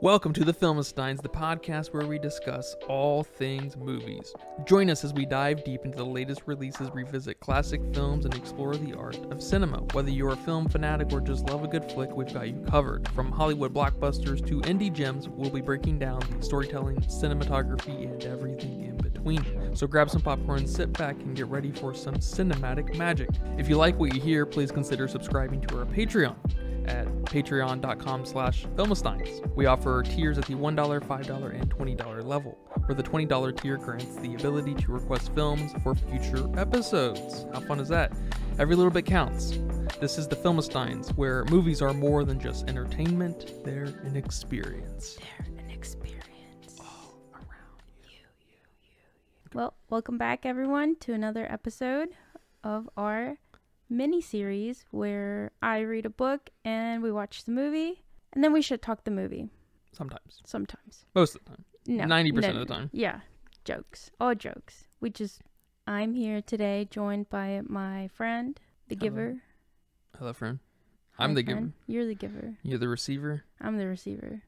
Welcome to the Filmistines, the podcast where we discuss all things movies. Join us as we dive deep into the latest releases, revisit classic films, and explore the art of cinema. Whether you're a film fanatic or just love a good flick, we've got you covered. From Hollywood blockbusters to indie gems, we'll be breaking down the storytelling, cinematography, and everything in between. So grab some popcorn, sit back, and get ready for some cinematic magic. If you like what you hear, please consider subscribing to our Patreon at patreon.com/filmistines. We offer tiers at the $1, $5, and $20 level, where the $20 tier grants the ability to request films for future episodes. How fun is that? Every little bit counts. This is the Filmistines, where movies are more than just entertainment, they're an experience. They're an experience. All around you. Well, welcome back everyone to another episode of our mini-series where I read a book and we watch the movie and then we should talk the movie. Sometimes. Most of the time. No. 90% of the time. Yeah. Jokes. All jokes. I'm here today joined by my friend, the giver. Hello, friend. Hi, I'm the friend. giver. You're the giver. You're the receiver. I'm the receiver.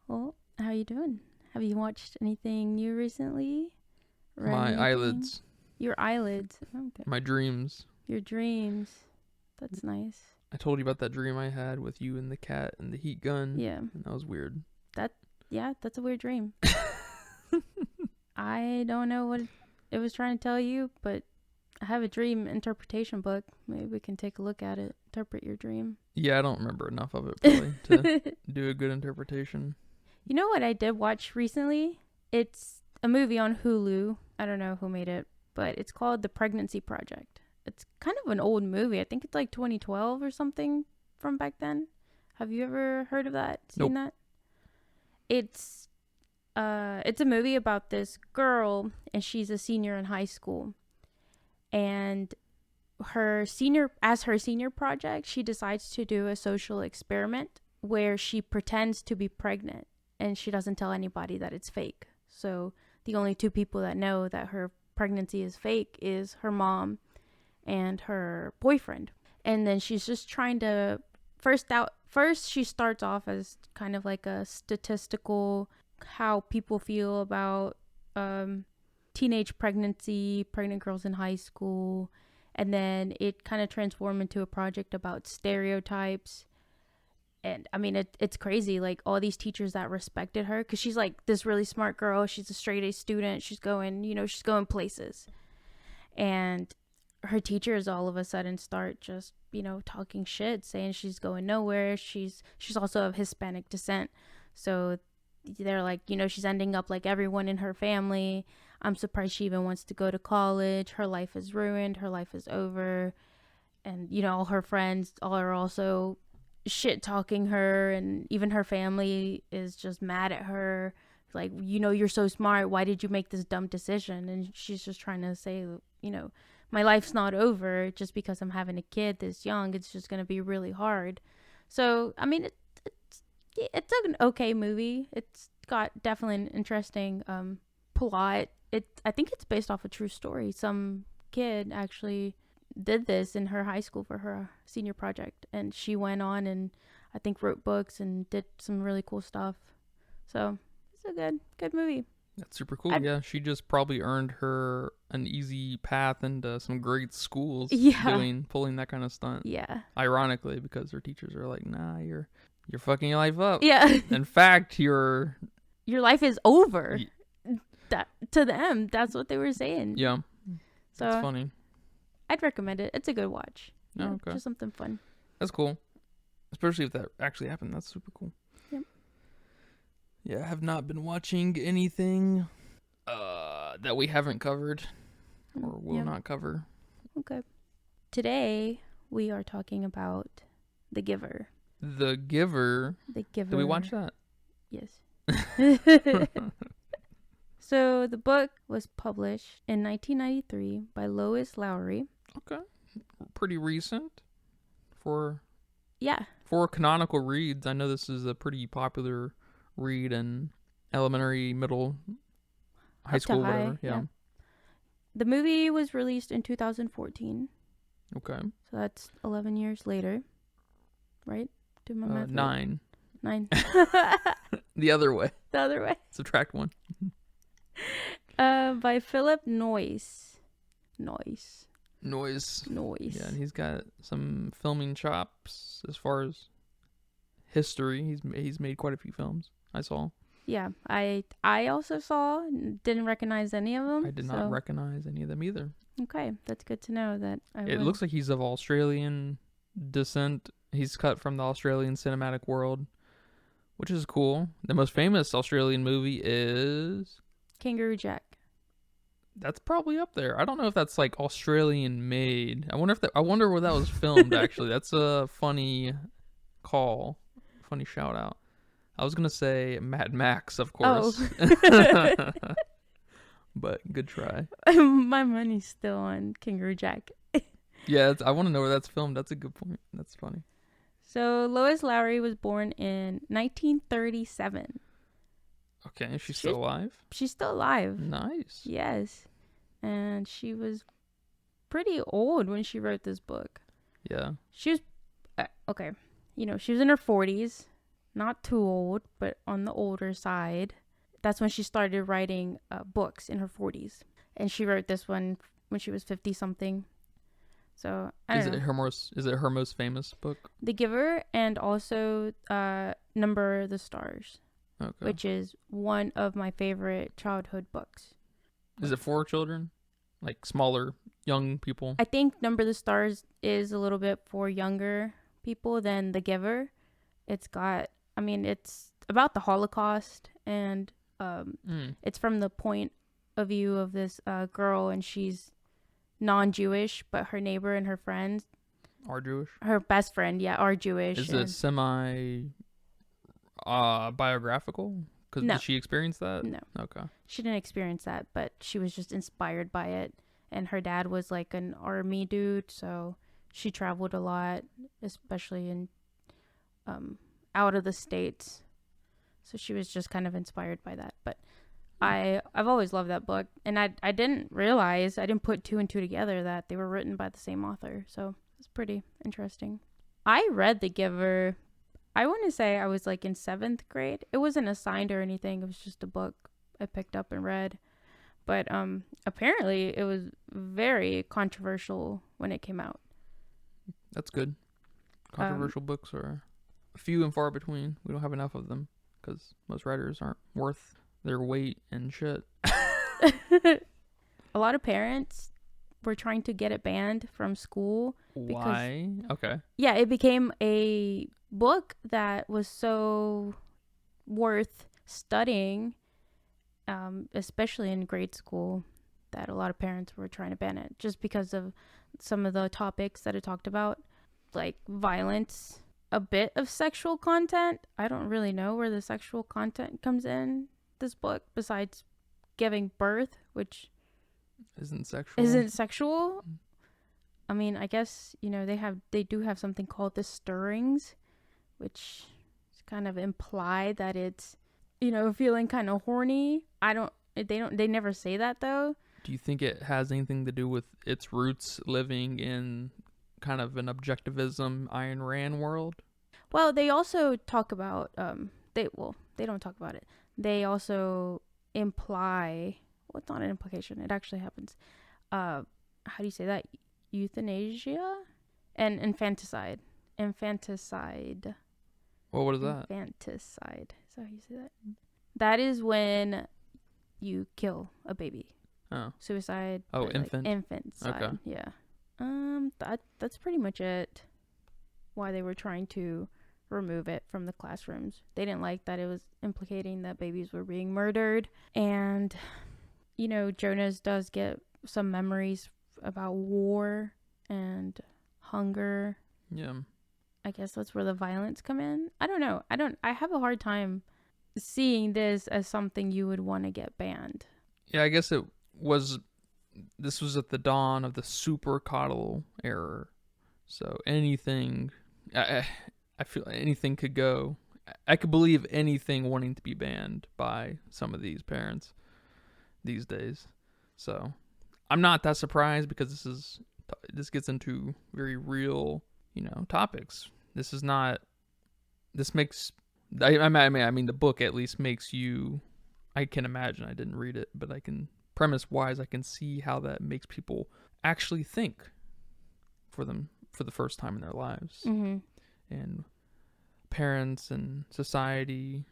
Well, how you doing? Have you watched anything new recently? My eyelids. Your eyelids. Okay. My dreams. Your dreams. That's nice. I told you about that dream I had with you and the cat and the heat gun. Yeah. And that was weird. That's a weird dream. I don't know what it was trying to tell you, but I have a dream interpretation book. Maybe we can take a look at it. Interpret your dream. Yeah, I don't remember enough of it probably to do a good interpretation. You know what I did watch recently? It's a movie on Hulu. I don't know who made it, but it's called The Pregnancy Project. It's kind of an old movie. I think it's like 2012 or something from back then. Have you ever heard of that? Seen that? It's a movie about this girl, and she's a senior in high school. And her senior project, she decides to do a social experiment where she pretends to be pregnant, and she doesn't tell anybody that it's fake. So the only two people that know that her pregnancy is fake is her mom and her boyfriend. And then she's just trying to first she starts off as kind of like a statistical how people feel about teenage pregnancy, pregnant girls in high school, and then it kind of transformed into a project about stereotypes. And I mean, it's crazy, like all these teachers that respected her, because she's like this really smart girl. She's a straight A student. She's going places. And her teachers all of a sudden start just, talking shit, saying she's going nowhere. She's also of Hispanic descent. So they're like, she's ending up like everyone in her family. I'm surprised she even wants to go to college. Her life is ruined. Her life is over. And, all her friends are also shit talking her, and even her family is just mad at her, like, you're so smart, why did you make this dumb decision? And she's just trying to say, my life's not over just because I'm having a kid this young. It's just going to be really hard. So I mean, it's an okay movie. It's got definitely an interesting plot. I think it's based off a true story. Some kid actually did this in her high school for her senior project, and she went on and I think wrote books and did some really cool stuff. So it's a good movie. That's super cool. Yeah, she just probably earned her an easy path into some great schools. Yeah, pulling that kind of stunt. Yeah, ironically, because her teachers are like, nah, you're fucking your life up. Yeah. In fact, your life is over. To them, that's what they were saying. Yeah. So it's funny. I'd recommend it. It's a good watch. Oh, okay. Just something fun. That's cool. Especially if that actually happened. That's super cool. Yep. Yeah, I have not been watching anything that we haven't covered or will not cover. Okay. Today, we are talking about The Giver. The Giver? The Giver. Did we watch that? Yes. So the book was published in 1993 by Lois Lowry. Okay. Pretty recent for Yeah. For canonical reads. I know this is a pretty popular read in elementary, middle, high school, whatever. Yeah. The movie was released in 2014. Okay. So that's 11 years later. Right? Do my math right? 9. 9. The other way. The other way. Subtract 1. By Philip Noyce. Noise. Noyce. Yeah, and he's got some filming chops as far as history. He's made quite a few films. I saw. Yeah, I also saw. Didn't recognize any of them. I did not recognize any of them either. Okay, that's good to know that. It looks like he's of Australian descent. He's cut from the Australian cinematic world, which is cool. The most famous Australian movie is Kangaroo Jack. That's probably up there. I don't know if that's like Australian made. I wonder where that was filmed actually. That's a funny call. Funny shout out. I was going to say Mad Max, of course. Oh. But good try. My money's still on Kangaroo Jack. Yeah, I want to know where that's filmed. That's a good point. That's funny. So Lois Lowry was born in 1937. Okay, she's still alive? She's still alive. Nice. Yes. And she was pretty old when she wrote this book. Yeah. She was, okay, she was in her 40s. Not too old, but on the older side. That's when she started writing books in her 40s. And she wrote this one when she was 50-something. So, I don't know. Is it her most famous book? The Giver, and also Number the Stars. Okay. Which is one of my favorite childhood books. Is it for children? Like smaller, young people? I think Number the Stars is a little bit for younger people than The Giver. It's about the Holocaust, and it's from the point of view of this girl, and she's non-Jewish, but her neighbor and her friends are Jewish? Her best friend, are Jewish. Is it semi... biographical? Because did she experience that? No. Okay. She didn't experience that, but she was just inspired by it. And her dad was like an army dude, so she traveled a lot, especially in out of the States. So she was just kind of inspired by that. But I've always loved that book, and I didn't realize, I didn't put 2 and 2 together that they were written by the same author. So it's pretty interesting. I read The Giver. I want to say I was like in 7th grade. It wasn't assigned or anything. It was just a book I picked up and read. But apparently it was very controversial when it came out. That's good. Controversial books are few and far between. We don't have enough of them because most writers aren't worth their weight and shit. A lot of parents were trying to get it banned from school. Why? Okay. Yeah, it became a book that was so worth studying, especially in grade school, that a lot of parents were trying to ban it just because of some of the topics that it talked about, like violence, a bit of sexual content. I don't really know where the sexual content comes in this book besides giving birth, which isn't sexual. I mean, I guess, they do have something called the stirrings, which is kind of imply that it's, feeling kind of horny. They never say that though. Do you think it has anything to do with its roots living in kind of an objectivism Ayn Rand world? Well, they also talk about, they don't talk about it. They also imply, well, it's not an implication. It actually happens. How do you say that? Euthanasia and infanticide. Well, what is that? Infanticide. Is that how you say that? That is when you kill a baby. Oh. Suicide. Oh, infant. Like infanticide. Okay. Yeah. That's pretty much it. Why they were trying to remove it from the classrooms. They didn't like that it was implicating that babies were being murdered. And, Jonas does get some memories about war and hunger. Yeah. I guess that's where the violence come in. I don't know. I have a hard time seeing this as something you would want to get banned. Yeah, I guess this was at the dawn of the super coddle era. So anything, I feel anything could go. I could believe anything wanting to be banned by some of these parents these days. So I'm not that surprised because this gets into very real, topics. This makes I mean, the book at least makes you. I can imagine. I didn't read it, but I can premise wise. I can see how that makes people actually think for the first time in their lives. Mm-hmm. And parents and society,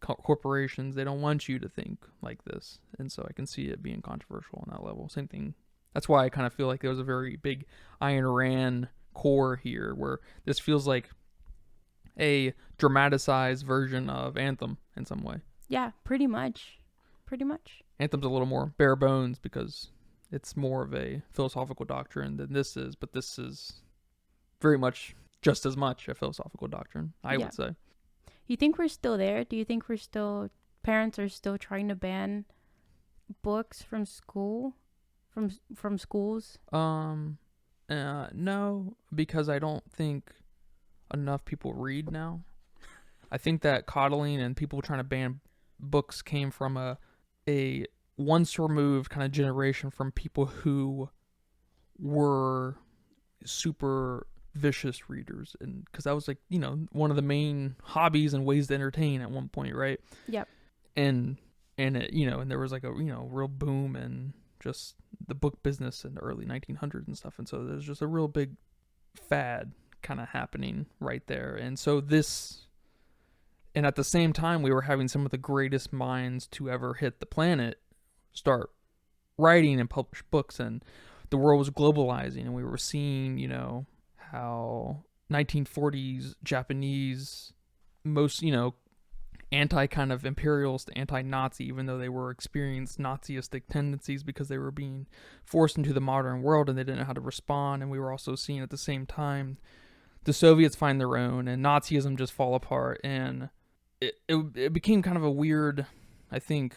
corporations, they don't want you to think like this, and so I can see it being controversial on that level. Same thing. That's why I kind of feel like there was a very big Ayn Rand core here, where this feels like a dramatized version of Anthem in some way. Yeah, pretty much. Anthem's a little more bare bones because it's more of a philosophical doctrine than this is, but this is very much just as much a philosophical doctrine, I would say. You think we're still there? Do you think parents are still trying to ban books from school, from schools? No, because I don't think enough people read now. I think that coddling and people trying to ban books came from a once removed kind of generation from people who were super vicious readers, and because that was like, you know, one of the main hobbies and ways to entertain at one point, right? Yep. And it, you know, and there was like a, you know, real boom in just the book business in the early 1900s and stuff, and so there's just a real big fad kind of happening right there. And so and at the same time, we were having some of the greatest minds to ever hit the planet start writing and publish books, and the world was globalizing, and we were seeing, you know, how 1940s Japanese, most, you know, anti kind of imperialist, anti-Nazi, even though they were experienced Nazistic tendencies because they were being forced into the modern world and they didn't know how to respond. And we were also seeing at the same time the Soviets find their own and Nazism just fall apart. And it became kind of a weird, I think,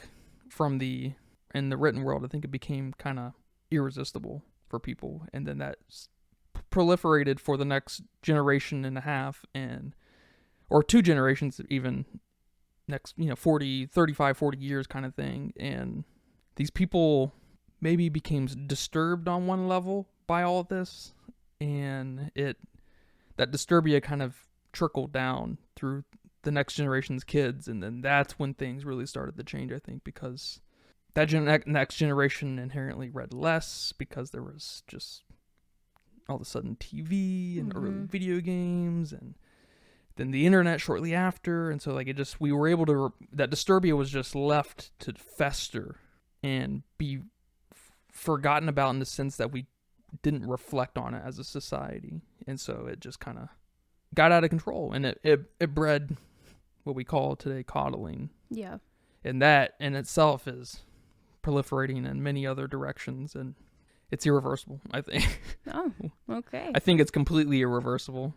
in the written world, I think it became kind of irresistible for people. And then that proliferated for the next generation and a half, or 2 generations even, next, you know, 35, 40 years kind of thing. And these people maybe became disturbed on one level by all of this, and that disturbia kind of trickled down through the next generation's kids, and then that's when things really started to change, I think, because that next generation inherently read less because there was just all of a sudden TV and early video games, and then the internet shortly after. And so like we were able to, that disturbia was just left to fester and be forgotten about, in the sense that we didn't reflect on it as a society. And so it just kind of got out of control, and it bred what we call today coddling. Yeah. And that in itself is proliferating in many other directions, and it's irreversible, I think. Oh, okay. I think it's completely irreversible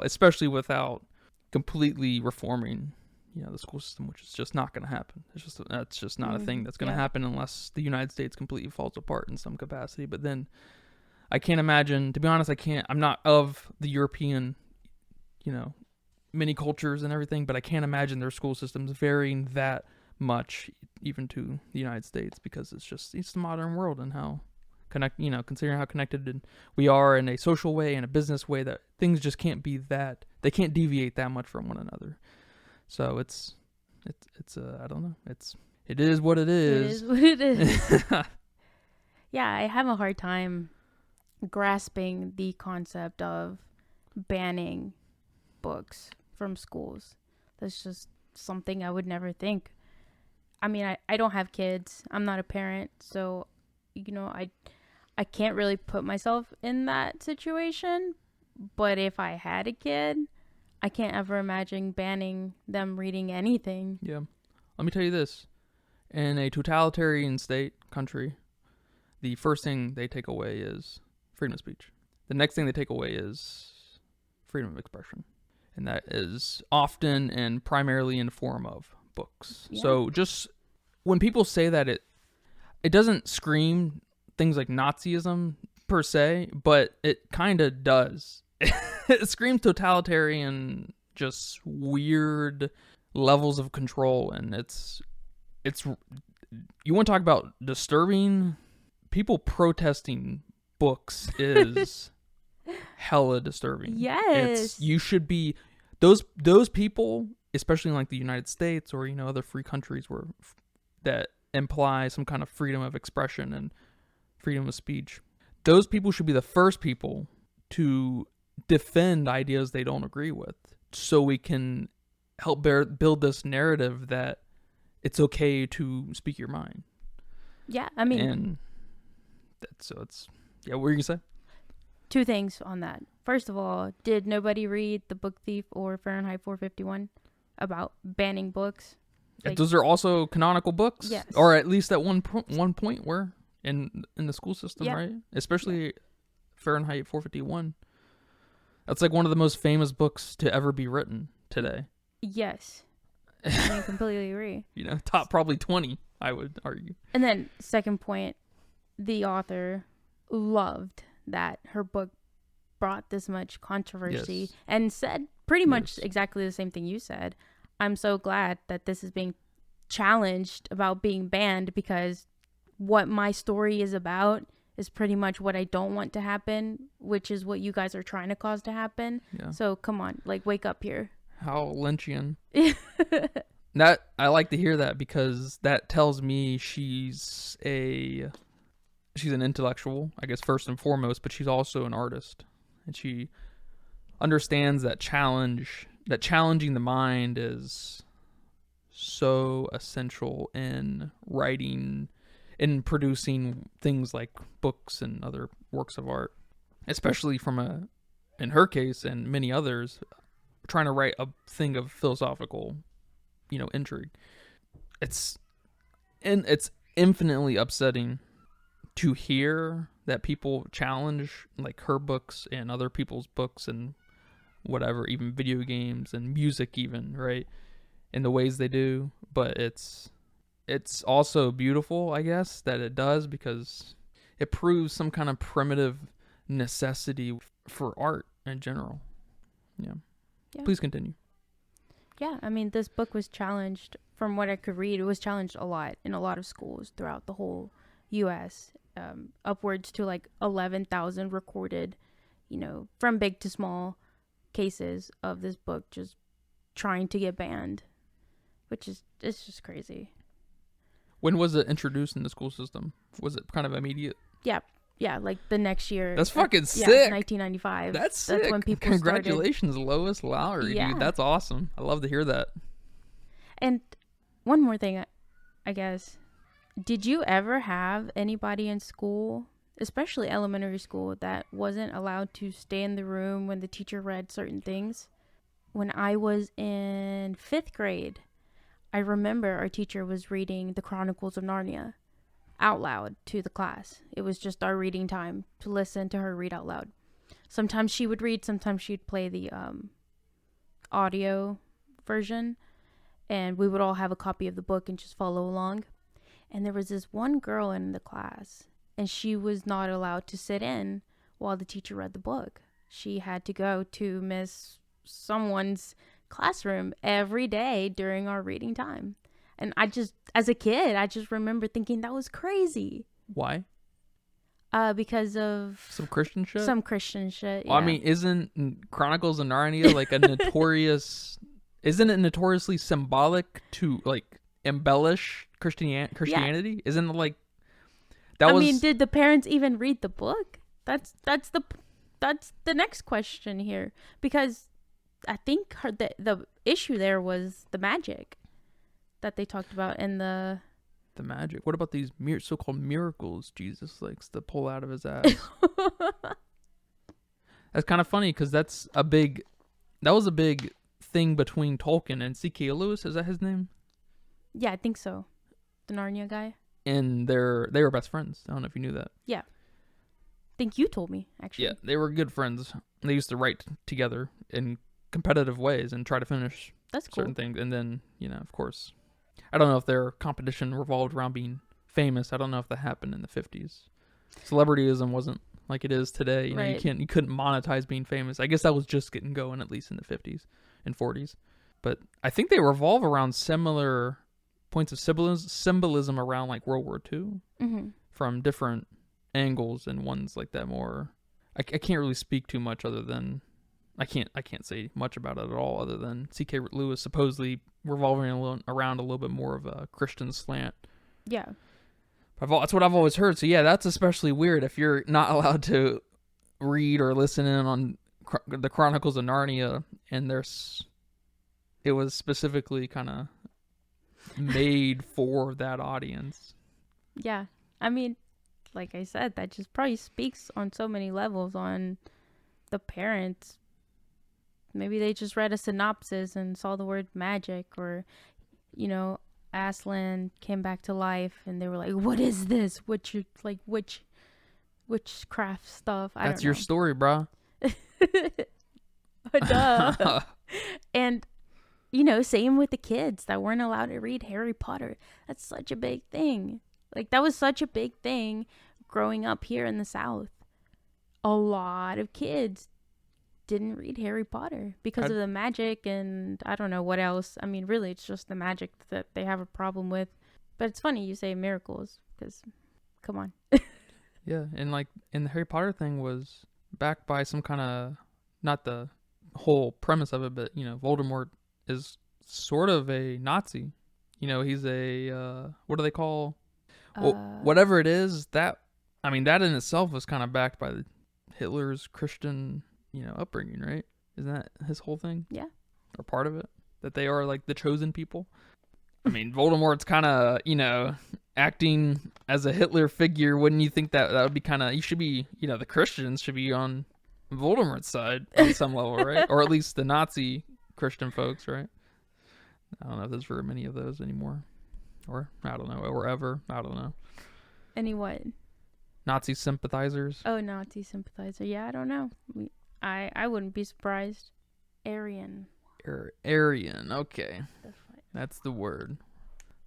especially without completely reforming, you know, the school system, which is just not going to happen. That's just not a thing that's going to happen unless the United States completely falls apart in some capacity. But then I can't imagine, to be honest, I'm not of the European, you know, many cultures and everything, but I can't imagine their school systems varying that much even to the United States, because it's the modern world and how considering how connected we are in a social way and a business way, that things just can't be that, they can't deviate that much from one another. So it's I don't know. It is what it is. It is what it is. Yeah, I have a hard time grasping the concept of banning books from schools. That's just something I would never think. I mean, I don't have kids. I'm not a parent, so, you know, I can't really put myself in that situation. But if I had a kid, I can't ever imagine banning them reading anything. Yeah. Let me tell you this. In a totalitarian country, the first thing they take away is freedom of speech. The next thing they take away is freedom of expression. And that is often and primarily in the form of books. Yeah. So just when people say that, it doesn't scream things like Nazism per se, but it kind of does. It screams totalitarian, just weird levels of control. And it's you want to talk about disturbing? People protesting books is hella disturbing. Yes. You should be, those people, especially in like the United States or, other free countries that imply some kind of freedom of expression and freedom of speech. Those people should be the first people to defend ideas they don't agree with, so we can help build this narrative that it's okay to speak your mind. Yeah, I mean, and what were you gonna say? Two things on that. First of all, did nobody read The Book Thief or Fahrenheit 451 about banning books? Those are also canonical books, yes, or at least at one point were in the school system, right? Especially Fahrenheit 451. That's like one of the most famous books to ever be written today. Yes, I completely agree. Top probably 20, I would argue. And then second point, the author loved that her book brought this much controversy and said pretty much exactly the same thing you said. I'm so glad that this is being challenged about being banned, because what my story is about is pretty much what I don't want to happen, which is what you guys are trying to cause to happen. Yeah. So come on, wake up here. How Lynchian. That I like to hear that, because that tells me she's an intellectual, I guess, first and foremost, but she's also an artist, and she understands that challenging the mind is so essential in writing, in producing things like books and other works of art, especially in her case and many others, trying to write a thing of philosophical, intrigue. It's infinitely upsetting to hear that people challenge like her books and other people's books and whatever, even video games and music even, right, in the ways they do. But it's also beautiful, I guess, that it does, because it proves some kind of primitive necessity for art in general. Yeah. Please continue. Yeah, I mean, this book was challenged, from what I could read, it was challenged a lot in a lot of schools throughout the whole U.S., upwards to like 11,000 recorded, from big to small cases of this book just trying to get banned, it's just crazy. When was it introduced in the school system? Was it kind of immediate? Yeah, like the next year. That's fucking sick. 1995. That's sick. That's when people Congratulations, started. Lois Lowry, dude. That's awesome. I love to hear that. And one more thing, I guess. Did you ever have anybody in school, especially elementary school, that wasn't allowed to stay in the room when the teacher read certain things? When I was in 5th grade, I remember our teacher was reading the Chronicles of Narnia out loud to the class. It was just our reading time to listen to her read out loud. Sometimes she would read, sometimes she'd play the audio version, and we would all have a copy of the book and just follow along. And there was this one girl in the class, and she was not allowed to sit in while the teacher read the book. She had to go to Miss someone's classroom every day during our reading time. And as a kid, I just remember thinking that was crazy. Why? Because of some Christian shit. Yeah. Well, I mean, isn't Chronicles of Narnia like a notorious? Isn't it notoriously symbolic to like embellish Christianity? Yeah. Isn't it like that? I mean, did the parents even read the book? That's the next question here, because I think the issue there was the magic that they talked about in the magic. What about these so-called miracles Jesus likes to pull out of his ass? That's kind of funny, because that was a big thing between Tolkien and C.K. Lewis. Is that his name? Yeah, I think so. The Narnia guy. And they were best friends. I don't know if you knew that. Yeah. I think you told me, actually. Yeah, they were good friends. They used to write together in competitive ways and try to finish certain things. And then, of course, I don't know if their competition revolved around being famous. I don't know if that happened in the 50s. Celebrityism wasn't like it is today. Right. You couldn't monetize being famous. I guess that was just getting going, at least in the 50s and 40s. But I think they revolve around similar points of symbolism around like World War II, from different angles, and ones like that more. I can't really speak too much other than I can't say much about it at all other than C.K. Lewis supposedly revolving around a little bit more of a Christian slant. Yeah. That's what I've always heard. So yeah, that's especially weird if you're not allowed to read or listen in on the Chronicles of Narnia, and it was specifically kind of made for that audience. Yeah. I mean, like I said, that just probably speaks on so many levels on the parents. Maybe they just read a synopsis and saw the word magic, or, you know, Aslan came back to life and they were like, what is this? Witchcraft stuff? I don't know. That's your story, bro. Duh. And, you know, same with the kids that weren't allowed to read Harry Potter. That's such a big thing. Like, that was such a big thing growing up here in the South. A lot of kids didn't read Harry Potter because of the magic, and I don't know what else. I mean, really, it's just the magic that they have a problem with. But it's funny you say miracles, because, come on. Yeah, and the Harry Potter thing was backed by some kind of, not the whole premise of it, but, you know, Voldemort is sort of a Nazi. You know, he's a, what do they call, whatever it is, that in itself was kind of backed by Hitler's Christian, you know, upbringing, right? Isn't that his whole thing? Yeah. Or part of it? That they are like the chosen people? I mean, Voldemort's kind of, you know, acting as a Hitler figure. Wouldn't you think that would be kind of, you should be, you know, the Christians should be on Voldemort's side on some level, right? Or at least the Nazi Christian folks, right? I don't know if there's very many of those anymore. Or, I don't know, or ever. I don't know. Any what? Nazi sympathizers? Oh, Nazi sympathizer. Yeah, I don't know. I wouldn't be surprised. Aryan. Aryan, okay. That's the word.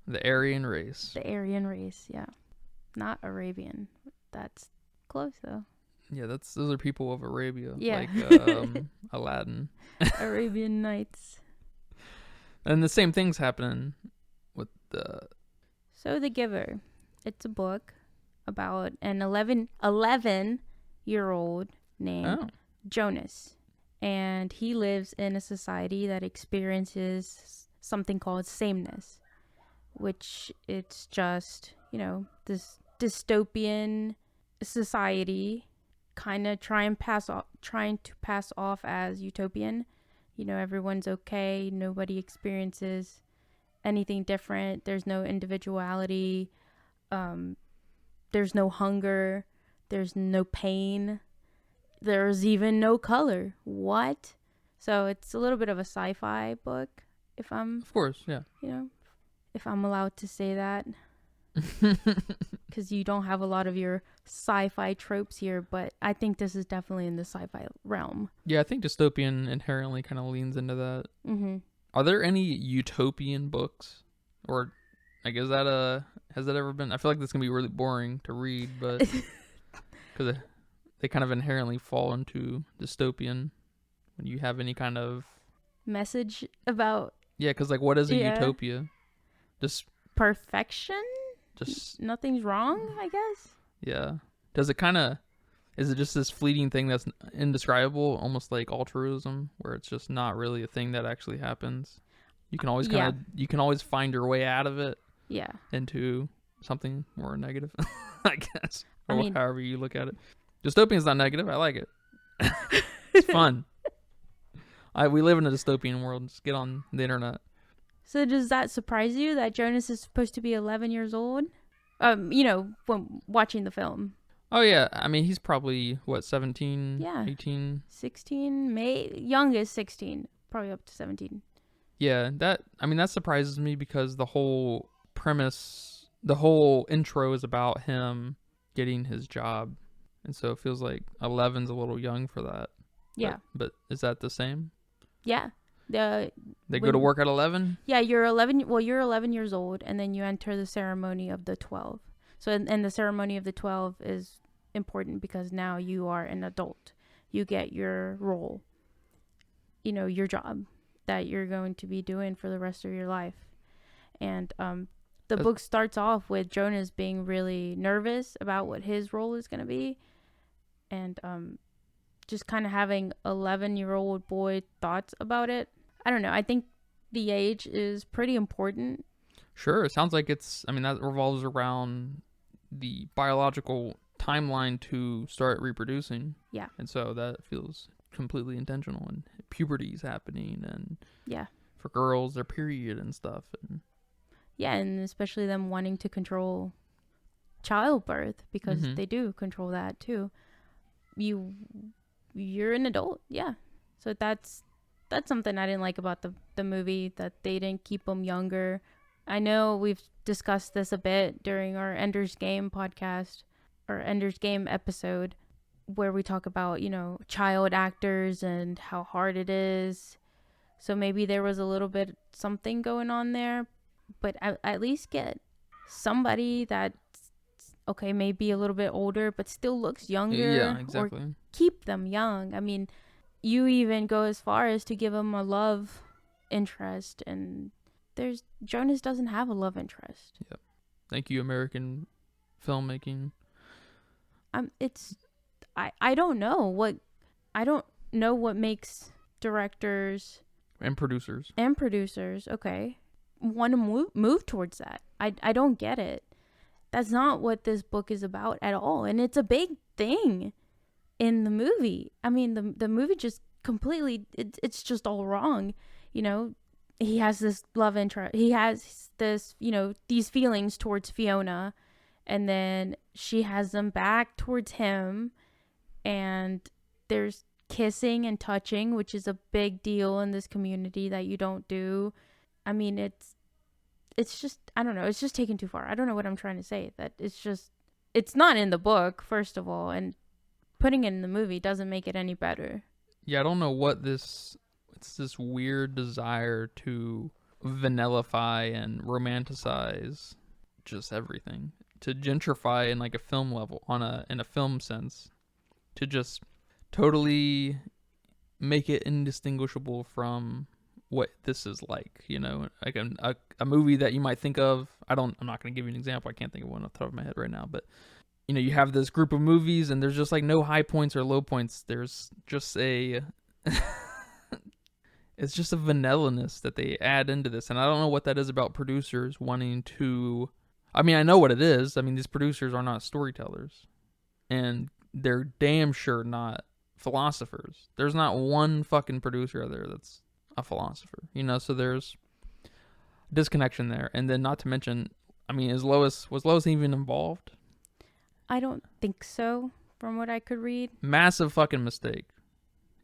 The Aryan race. The Aryan race, yeah. Not Arabian. That's close, though. Yeah, those are people of Arabia. Yeah. Like Aladdin. Arabian Nights. And the same thing's happening with the... So The Giver. It's a book about an 11-year-old named Jonas. And he lives in a society that experiences something called sameness, which it's just, you know, this dystopian society kind of trying to pass off as utopian. You know, everyone's okay. Nobody experiences anything different. There's no individuality. There's no hunger. There's no pain. There's even no color. What? So it's a little bit of a sci-fi book, if I'm... Of course, yeah. You know, if I'm allowed to say that. Because you don't have a lot of your sci-fi tropes here, but I think this is definitely in the sci-fi realm. Yeah, I think dystopian inherently kind of leans into that. Mm-hmm. Are there any utopian books? Or, like, has that ever been... I feel like this is going to be really boring to read, but... Because they kind of inherently fall into dystopian when you have any kind of... Message about... Yeah, because, like, what is a utopia? Just... Perfection? Just... Nothing's wrong, I guess? Yeah. Does it kind of... Is it just this fleeting thing that's indescribable, almost like altruism, where it's just not really a thing that actually happens? You can always you can always find your way out of it. Yeah. Into something more negative, I guess. Or I mean, however you look at it. Dystopian is not negative. I like it. It's fun. We live in a dystopian world. Just get on the internet. So does that surprise you that Jonas is supposed to be 11 years old? You know, when watching the film. Oh, yeah. I mean, he's probably, 17, yeah. 18? 16, youngest 16, probably up to 17. Yeah, that surprises me because the whole premise, the whole intro is about him getting his job. And so it feels like 11's a little young for that. Yeah. But is that the same? Yeah. They go to work at 11? Yeah, you're 11. Well, you're 11 years old, and then you enter the ceremony of the 12. So, and the ceremony of the 12 is important because now you are an adult. You get your role, you know, your job that you're going to be doing for the rest of your life. And the book starts off with Jonas being really nervous about what his role is going to be. And just kind of having 11-year-old boy thoughts about it. I don't know. I think the age is pretty important. Sure. It sounds like that revolves around the biological timeline to start reproducing. Yeah. And so that feels completely intentional, and puberty's happening, and yeah, for girls, their period and stuff. And yeah, and especially them wanting to control childbirth, because they do control that too. You're an adult, yeah. So that's something I didn't like about the movie, that they didn't keep them younger. I know we've discussed this a bit during our Ender's Game podcast, or Ender's Game episode, where we talk about, child actors and how hard it is. So maybe there was a little bit something going on there, but at least get somebody that's okay, maybe a little bit older, but still looks younger. Yeah, exactly. Or keep them young. I mean, you even go as far as to give them a love interest, and Jonas doesn't have a love interest. Yep. Thank you, American filmmaking. I don't know what makes directors and producers okay want to move towards that. I don't get it. That's not what this book is about at all, and it's a big thing in the movie. I mean, the movie just completely, it's just all wrong. He has this love interest, he has this, these feelings towards Fiona, and then she has them back towards him, and there's kissing and touching, which is a big deal in this community that you don't do. I mean, it's just, I don't know, it's just taken too far. I don't know what I'm trying to say. That it's not in the book, first of all, and putting it in the movie doesn't make it any better. Yeah, I don't know it's this weird desire to vanillify and romanticize just everything, to gentrify in like a film level, in a film sense, to just totally make it indistinguishable from what this is like, like a movie that you might think of. I'm not going to give you an example. I can't think of one off the top of my head right now, but you have this group of movies and there's just like no high points or low points. There's just it's just a vanilla-ness that they add into this. And I don't know what that is about producers wanting to, I know what it is. These producers are not storytellers, and they're damn sure not philosophers. There's not one fucking producer out there that's a philosopher, so there's disconnection there. And then not to mention, was Lois even involved? I don't think so, from what I could read. Massive fucking mistake,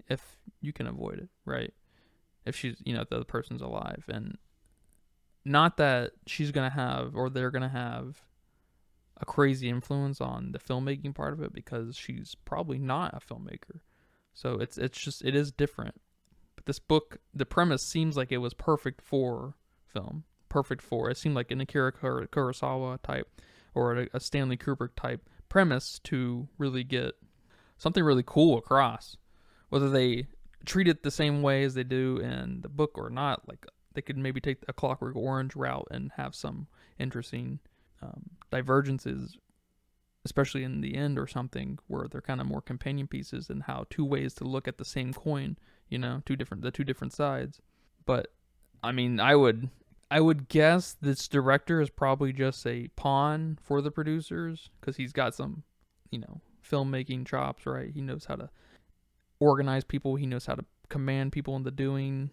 if you can avoid it, right? If she's, if the other person's alive. And not that she's gonna have, or they're gonna have, a crazy influence on the filmmaking part of it, because she's probably not a filmmaker. So it is different. But this book, the premise seems like it was perfect for film. It seemed like an Akira Kurosawa type, or a Stanley Kubrick type premise to really get something really cool across. Whether they treat it the same way as they do in the book or not, like they could maybe take a Clockwork Orange route and have some interesting divergences, especially in the end or something, where they're kind of more companion pieces, and how two ways to look at the same coin, the two different sides. But I would guess this director is probably just a pawn for the producers, because he's got some, filmmaking chops, right? He knows how to organize people. He knows how to command people into doing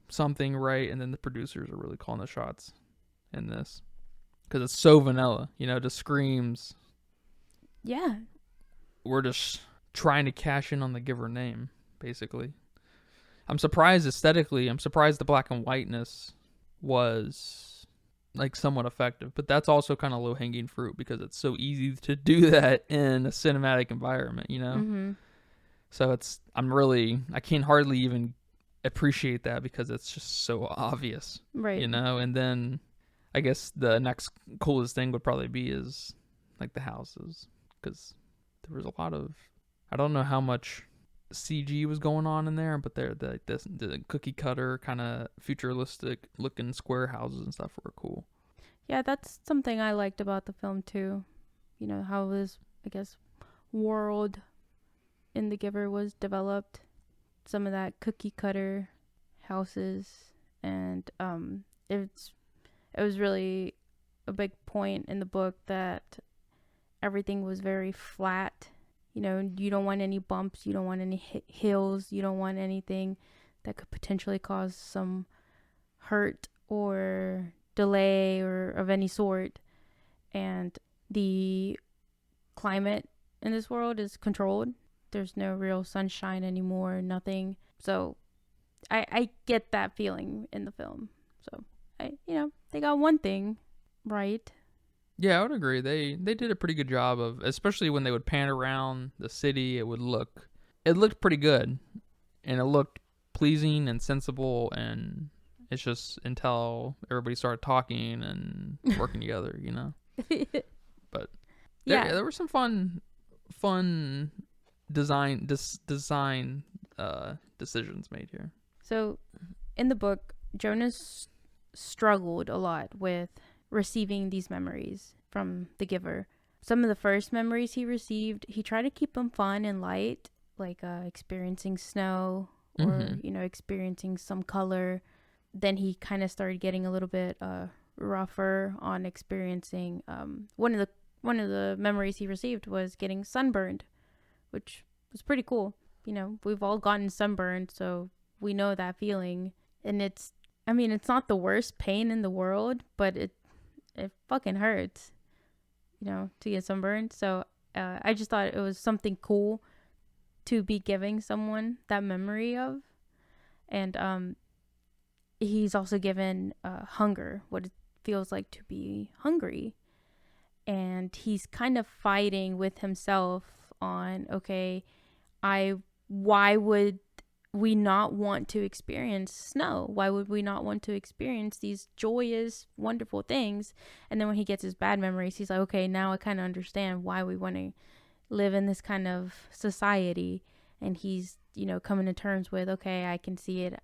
something, right? And then the producers are really calling the shots in this, because it's so vanilla, just screams. Yeah. We're just trying to cash in on the giver name, basically. I'm surprised aesthetically. I'm surprised the black and whiteness was like somewhat effective, but that's also kind of low-hanging fruit, because it's so easy to do that in a cinematic environment, Mm-hmm. So I can hardly even appreciate that, because it's just so obvious, right? And then I guess the next coolest thing would probably be is like the houses, because there was a lot of, I don't know how much CG was going on in there, but the cookie cutter kind of futuristic looking square houses and stuff were cool. Yeah, that's something I liked about the film too. How this, I guess, world in The Giver was developed. Some of that cookie cutter houses, and it was really a big point in the book that everything was very flat. You know, you don't want any bumps, you don't want any hills, you don't want anything that could potentially cause some hurt or delay or of any sort. And the climate in this world is controlled. There's no real sunshine anymore, nothing. So I get that feeling in the film. So they got one thing right. Yeah, I would agree. They did a pretty good job of, especially when they would pan around the city, it looked pretty good, and it looked pleasing and sensible, and it's just until everybody started talking and working together, you know. But there were some fun design decisions made here. So in the book, Jonas struggled a lot with receiving these memories from the giver. Some of the first memories he received, he tried to keep them fun and light, like experiencing snow or experiencing some color. Then he kind of started getting a little bit rougher on experiencing one of the memories he received was getting sunburned, which was pretty cool. You know, we've all gotten sunburned, so we know that feeling. And it's not the worst pain in the world, but it fucking hurts, you know, to get sunburned. So I just thought it was something cool to be giving someone that memory of. And he's also given hunger, what it feels like to be hungry. And he's kind of fighting with himself on, okay, why would we not want to experience snow? Why would we not want to experience these joyous, wonderful things? And then when he gets his bad memories, he's like, okay, now I kind of understand why we want to live in this kind of society. And he's, you know, coming to terms with, okay, I can see it,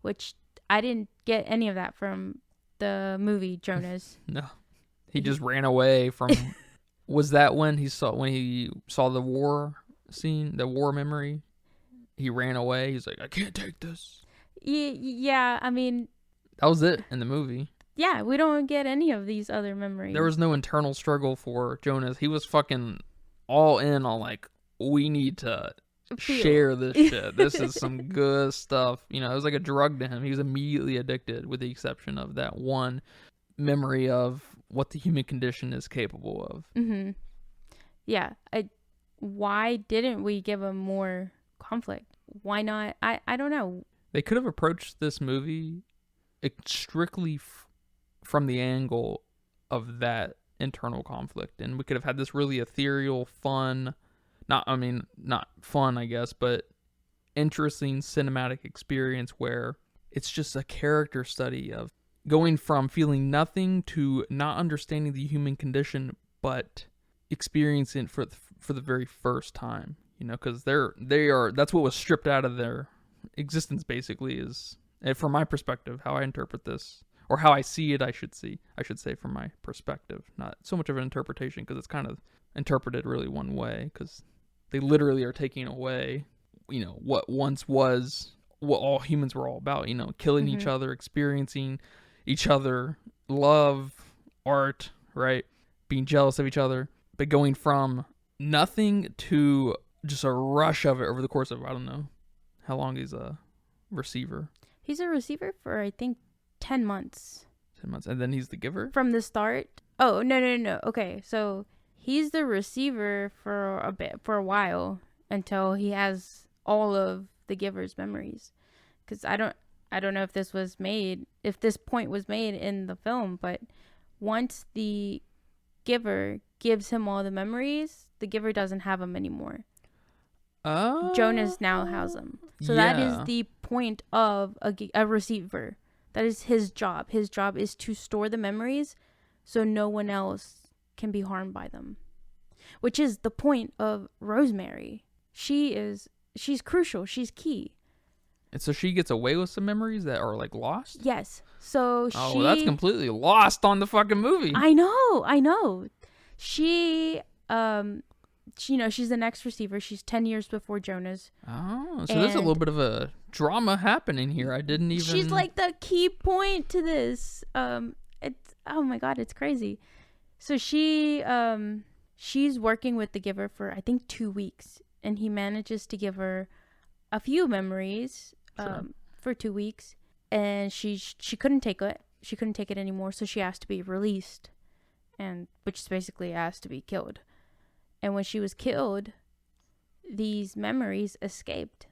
which I didn't get any of that from the movie Jonas. No, he just ran away from. Was that when he saw the war scene, the war memory? He ran away. He's like, I can't take this. Yeah, I mean, that was it in the movie. Yeah, we don't get any of these other memories. There was no internal struggle for Jonas. He was fucking all in on, like, we need to share this shit. This is some good stuff. You know, it was like a drug to him. He was immediately addicted, with the exception of that one memory of what the human condition is capable of. Mm-hmm. Yeah. Why didn't we give him more conflict? Why not? I don't know. They could have approached this movie strictly from the angle of that internal conflict, and we could have had this really ethereal, fun, not fun, I guess, but interesting cinematic experience where it's just a character study of going from feeling nothing to not understanding the human condition, but experiencing it for the very first time. You know, because that's what was stripped out of their existence, basically, is, from my perspective, how I interpret this, or how I see it, I should say from my perspective, not so much of an interpretation, because it's kind of interpreted really one way, because they literally are taking away, you know, what once was what all humans were all about, you know, killing each other, experiencing each other, love, art, right, being jealous of each other, but going from nothing to just a rush of it over the course of, I don't know how long he's a receiver. He's a receiver for, I think, 10 months. 10 months. And then he's the giver? From the start? Oh, no. Okay, so he's the receiver for a while, until he has all of the giver's memories. Because I don't know if this point was made in the film, but once the giver gives him all the memories, the giver doesn't have them anymore. Oh. Jonas now has them. So that is the point of a receiver. That is his job. His job is to store the memories so no one else can be harmed by them. Which is the point of Rosemary. She's crucial. She's key. And so she gets away with some memories that are, like, lost? Yes. So well, that's completely lost on the fucking movie. I know. She she's the next receiver. She's 10 years before Jonas. Oh, so there's a little bit of a drama happening here. I didn't even... She's like the key point to this. It's, oh my God, it's crazy. So she's working with the giver for, I think, 2 weeks. And he manages to give her a few memories for 2 weeks. And she couldn't take it. She couldn't take it anymore. So she asked to be released. And which is basically asked to be killed. And when she was killed, these memories escaped.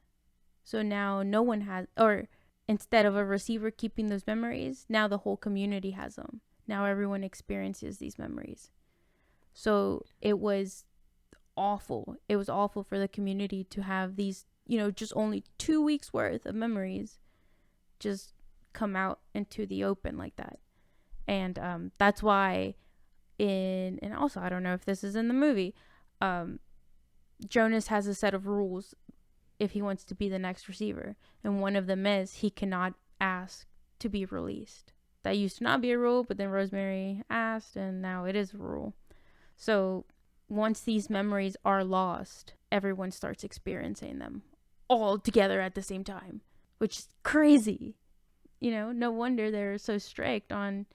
So now no one has, or instead of a receiver keeping those memories, now the whole community has them. Now everyone experiences these memories. So it was awful. It was awful for the community to have these, just only 2 weeks worth of memories just come out into the open like that. And that's why and also I don't know if this is in the movie, Jonas has a set of rules if he wants to be the next receiver. And one of them is he cannot ask to be released. That used to not be a rule, but then Rosemary asked, and now it is a rule. So once these memories are lost, everyone starts experiencing them all together at the same time, which is crazy. No wonder they're so strict on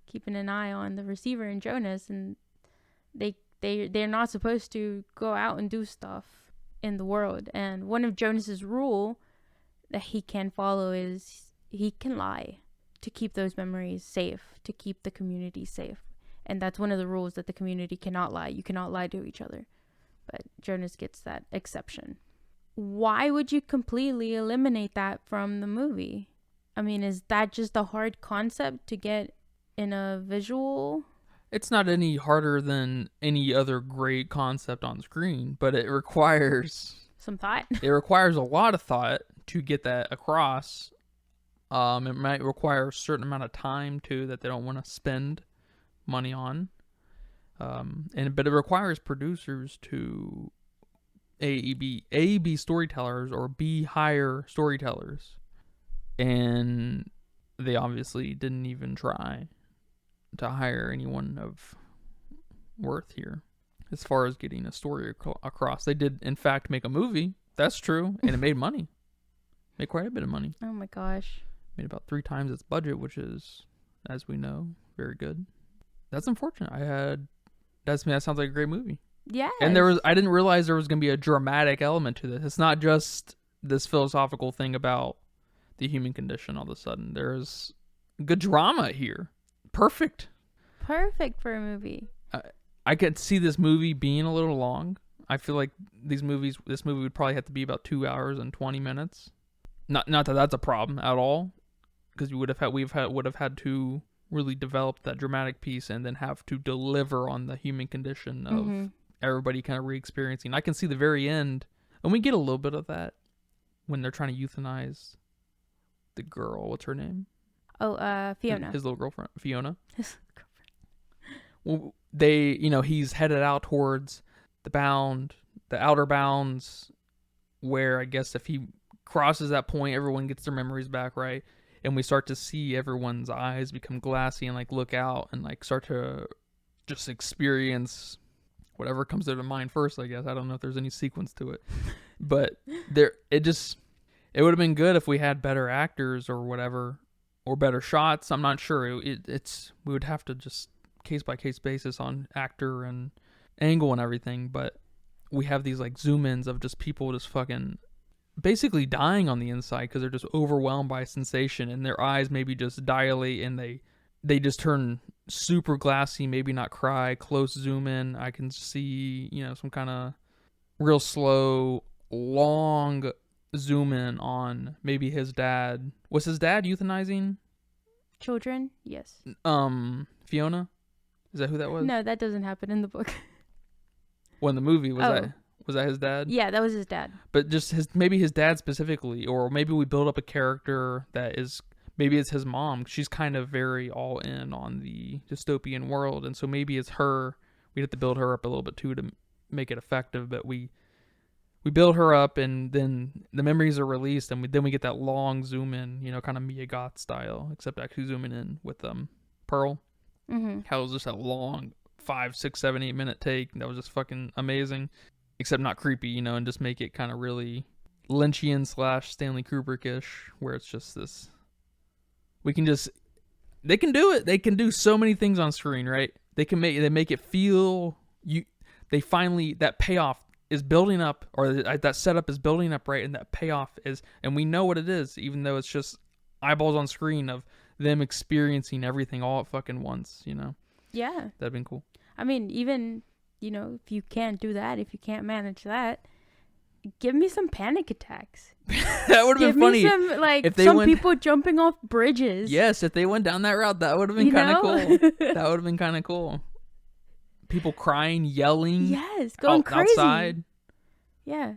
keeping an eye on the receiver and Jonas, and they're not supposed to go out and do stuff in the world. And one of Jonas's rule that he can follow is he can lie to keep those memories safe, to keep the community safe. And that's one of the rules, that the community cannot lie. You cannot lie to each other. But Jonas gets that exception. Why would you completely eliminate that from the movie? I mean, is that just a hard concept to get in a visual? It's not any harder than any other great concept on screen, but it requires some thought. It requires a lot of thought to get that across. It might require a certain amount of time too that they don't want to spend money on. But it requires producers to be storytellers or B hire storytellers, and they obviously didn't even try to hire anyone of worth here as far as getting a story across. They did in fact make a movie, that's true, and it made money. Made quite a bit of money. Oh my gosh. Made about 3 times its budget, which is, as we know, very good. That's unfortunate. That sounds like a great movie. Yeah. And I didn't realize there was going to be a dramatic element to this. It's not just this philosophical thing about the human condition all of a sudden. There's good drama here. Perfect for a movie. I could see this movie being a little long. I feel like this movie would probably have to be about 2 hours and 20 minutes. Not that that's a problem at all, because we would have had to really develop that dramatic piece and then have to deliver on the human condition of everybody kind of re-experiencing. I can see the very end, and we get a little bit of that when they're trying to euthanize the girl. What's her name? Oh, Fiona. His little girlfriend, Fiona. His girlfriend. Well, he's headed out towards the outer bounds, where I guess if he crosses that point, everyone gets their memories back, right? And we start to see everyone's eyes become glassy and look out and start to just experience whatever comes to their mind first, I guess. I don't know if there's any sequence to it, but it would have been good if we had better actors or whatever, or better shots. I'm not sure. We would have to just case by case basis on actor and angle and everything, but we have these zoom ins of just people just fucking basically dying on the inside because they're just overwhelmed by sensation, and their eyes maybe just dilate and they just turn super glassy, maybe not cry. Close zoom in, I can see some kind of real slow long zoom in on maybe his dad. Was his dad euthanizing children? Yes. Fiona? Is that who that was? No, that doesn't happen in the book. Well, in the movie, was that his dad? Yeah, that was his dad. But just maybe his dad specifically, or maybe we build up a character that is, maybe it's his mom. She's kind of very all in on the dystopian world, and so maybe it's her. We'd have to build her up a little bit too to make it effective, but we build her up, and then the memories are released, and then we get that long zoom in, kind of Mia Goth style, except actually zooming in with Pearl. Mm-hmm. How it was just that long 5, 6, 7, 8 minute take that was just fucking amazing. except not creepy, you know, and just make it kind of really Lynchian / Stanley Kubrick-ish, where it's just this. They can do it. They can do so many things on screen, right? They make it feel they finally, that payoff is building up, or that setup is building up, right? And that payoff is, and we know what it is, even though it's just eyeballs on screen of them experiencing everything all at fucking once, you know? Yeah. That'd been cool. I mean, even, you know, if you can't do that, if you can't manage that, give me some panic attacks. That would have been funny. Give me some, like, if some people jumping off bridges. Yes, if they went down that route, that would have been kind of cool. That would have been kind of cool. People crying, yelling. Yes, going crazy. Outside. Yeah.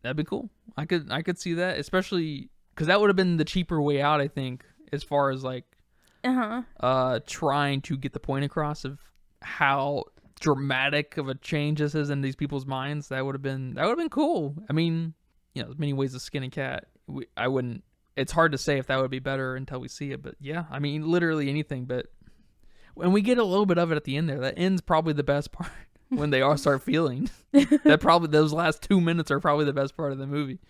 That'd be cool. I could see that, especially because that would have been the cheaper way out, I think, as far as like trying to get the point across of how dramatic of a change this is in these people's minds. That would have been cool. I mean, you know, there's many ways to skin a cat. It's hard to say if that would be better until we see it, but yeah, I mean, literally anything. But when we get a little bit of it at the end there, that end's probably the best part. When they all start feeling that, probably those last 2 minutes are probably the best part of the movie,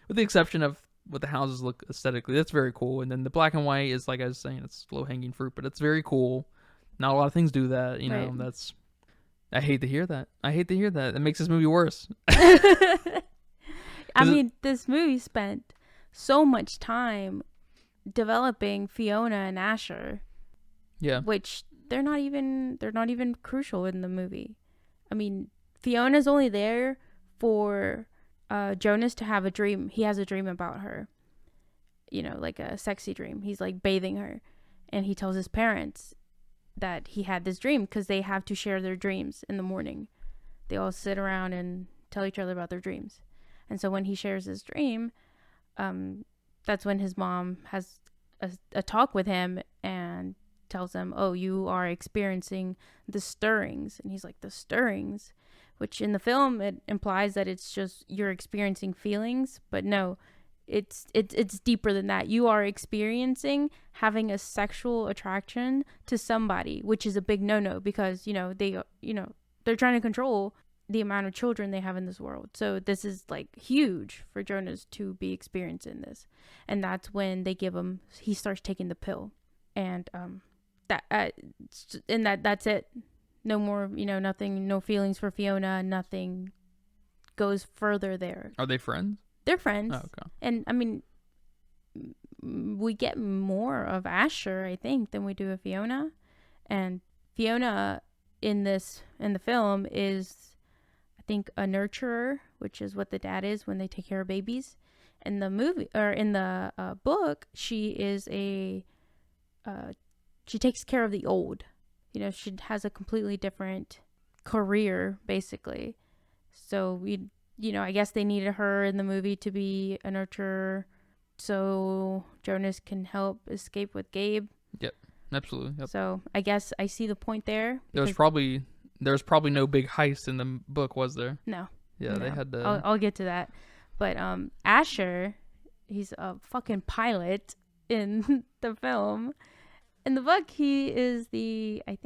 with the exception of what the houses look aesthetically. That's very cool. And then the black and white is, like I was saying, it's low hanging fruit, but it's very cool. Not a lot of things do that, you know. Right. I hate to hear that. It makes this movie worse. I mean, this movie spent so much time developing Fiona and Asher. Yeah. Which they're not even crucial in the movie. I mean, Fiona's only there for Jonas to have a dream. He has a dream about her. You know, like a sexy dream. He's like bathing her. And he tells his parents that he had this dream because they have to share their dreams in the morning. They all sit around and tell each other about their dreams. And so when he shares his dream, that's when his mom has a talk with him and tells him, oh, you are experiencing the stirrings. And he's like, the stirrings? Which in the film, it implies that it's just you're experiencing feelings. But no, it's deeper than that. You are experiencing having a sexual attraction to somebody, which is a big no-no because, they're trying to control the amount of children they have in this world. So this is like huge for Jonas to be experiencing this. And that's when he starts taking the pill. And that's it. No more, nothing, no feelings for Fiona, nothing goes further there. Are they friends? They're friends. Oh, okay. And I mean, we get more of Asher, I think, than we do of Fiona. And Fiona in the film is, I think, a nurturer, which is what the dad is when they take care of babies. In the movie, or in the book, she is she takes care of the old. She has a completely different career, basically. So I guess they needed her in the movie to be a nurturer so Jonas can help escape with Gabe. Yep, absolutely. Yep. So I guess I see the point there. There's probably no big heist in the book, was there? No. Yeah, no. They had to... I'll get to that. But Asher, he's a fucking pilot in the film. In the book, he is I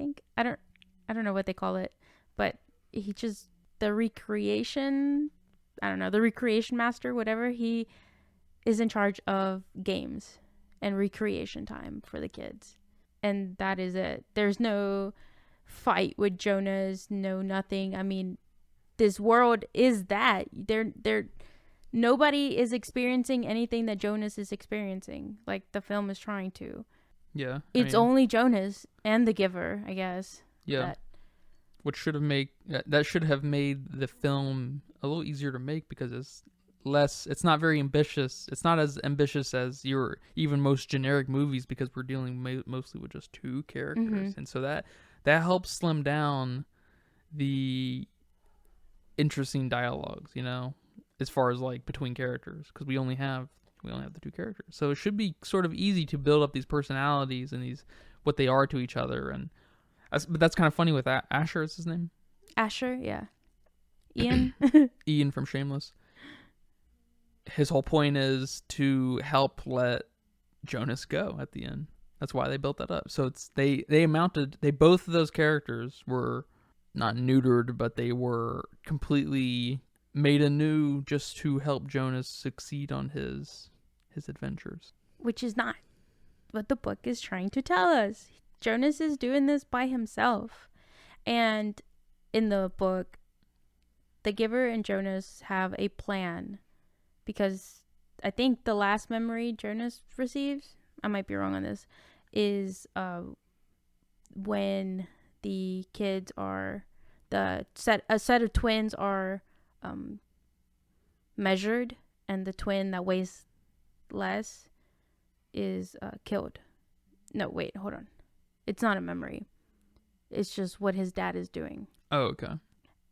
don't know what they call it, but he just, the recreation master, whatever. He is in charge of games and recreation time for the kids. And that is it. There's no fight with Jonas, no nothing. I mean, this world is that. Nobody is experiencing anything that Jonas is experiencing, like the film is trying to. Yeah. It's only Jonas and the giver, I guess. Yeah. Which should have made the film a little easier to make because it's not very ambitious. It's not as ambitious as your even most generic movies because we're dealing mostly with just two characters. Mm-hmm. And so that helps slim down the interesting dialogues, as far as like between characters, because we only have the two characters. So it should be sort of easy to build up these personalities and what they are to each other. But that's kind of funny with Asher, is his name? Asher, yeah. Ian. Ian from Shameless. His whole point is to help let Jonas go at the end. That's why they built that up. So both of those characters were not neutered, but they were completely made anew just to help Jonas succeed on his adventures. Which is not what the book is trying to tell us. Jonas is doing this by himself. And in the book, the giver and Jonas have a plan, because I think the last memory Jonas receives, I might be wrong on this, is when the kids are a set of twins are measured, and the twin that weighs less is killed. No, wait, hold on. It's not a memory. It's just what his dad is doing. Oh, okay.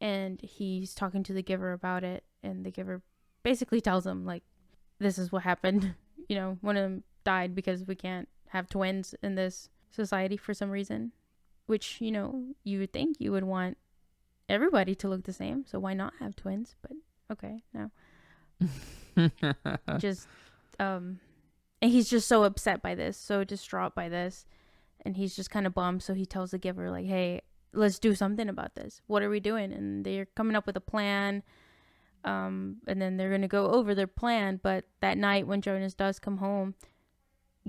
And he's talking to the giver about it, and the giver basically tells him, like, this is what happened. You know, one of them died because we can't have twins in this society for some reason. Which, you know, you would think you would want everybody to look the same, so why not have twins? But okay, no. Just and he's just so upset by this, so distraught by this, and he's just kind of bummed. So he tells the giver, like, hey, let's do something about this. What are we doing? And they're coming up with a plan, and then they're gonna go over their plan. But that night when Jonas does come home,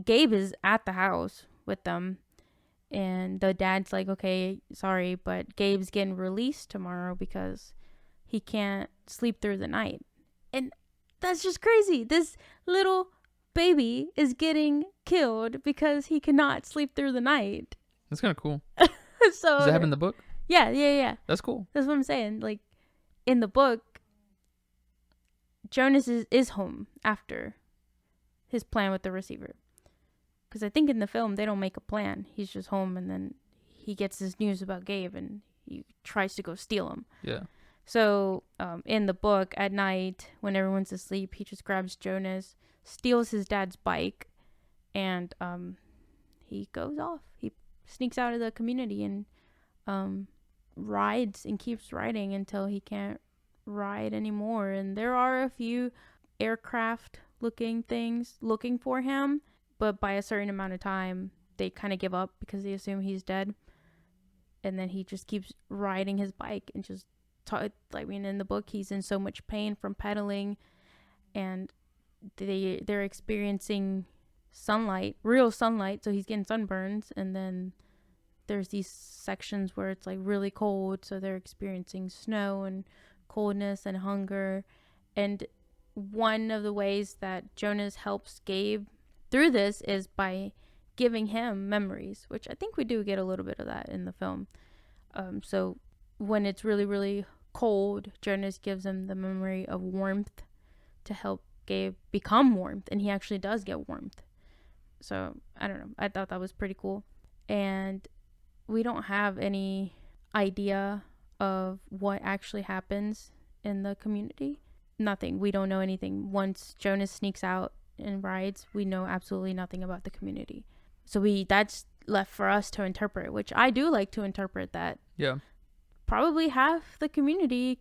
Gabe is at the house with them, and the dad's like, okay, sorry, but Gabe's getting released tomorrow because he can't sleep through the night. And that's just crazy. This little baby is getting killed because he cannot sleep through the night. That's kind of cool. So does that happen in the book? Yeah. That's cool. That's what I'm saying. Like, in the book, Jonas is home after his plan with the receiver. Because I think in the film, they don't make a plan. He's just home, and then he gets this news about Gabe, and he tries to go steal him. Yeah. So in the book, at night, when everyone's asleep, he just grabs Jonas, steals his dad's bike, and he goes off. He sneaks out of the community and rides and keeps riding until he can't ride anymore. And there are a few aircraft looking things looking for him, but by a certain amount of time they kind of give up because they assume he's dead. And then he just keeps riding his bike and just in the book he's in so much pain from pedaling, and they're experiencing sunlight, real sunlight, so he's getting sunburns. And then there's these sections where it's like really cold, so they're experiencing snow and coldness and hunger. And one of the ways that Jonas helps Gabe through this is by giving him memories, which I think we do get a little bit of that in the film. So when it's really, really cold, Jonas gives him the memory of warmth to help Gabe become warmth, and he actually does get warmth. So I don't know, I thought that was pretty cool. And we don't have any idea of what actually happens in the community. Nothing. We don't know anything. Once Jonas sneaks out and rides, we know absolutely nothing about the community. So that's left for us to interpret, which I do like to interpret that. Yeah. Probably half the community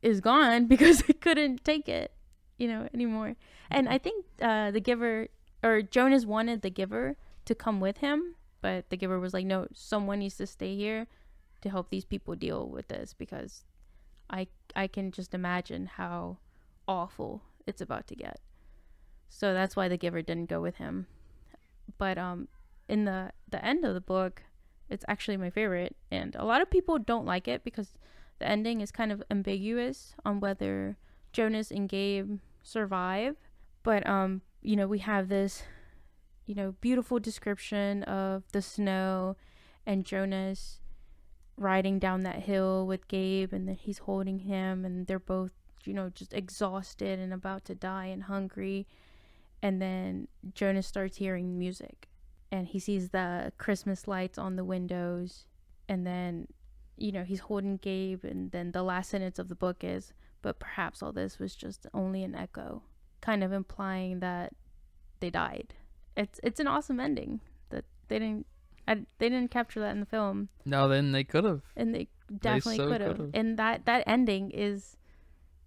is gone because they couldn't take it, anymore. And I think the giver, or Jonas, wanted the giver to come with him, but the giver was like, no, someone needs to stay here to help these people deal with this, because I can just imagine how awful it's about to get. So that's why the giver didn't go with him. But in the end of the book, it's actually my favorite, and a lot of people don't like it because the ending is kind of ambiguous on whether Jonas and Gabe survive. But we have this beautiful description of the snow and Jonas riding down that hill with Gabe, and then he's holding him, and they're both just exhausted and about to die and hungry. And then Jonas starts hearing music, and he sees the Christmas lights on the windows, and then he's holding Gabe, and then the last sentence of the book is, but perhaps all this was just only an echo, kind of implying that they died. It's an awesome ending that they didn't capture that in the film. No, then they could have. And they definitely could have. And that ending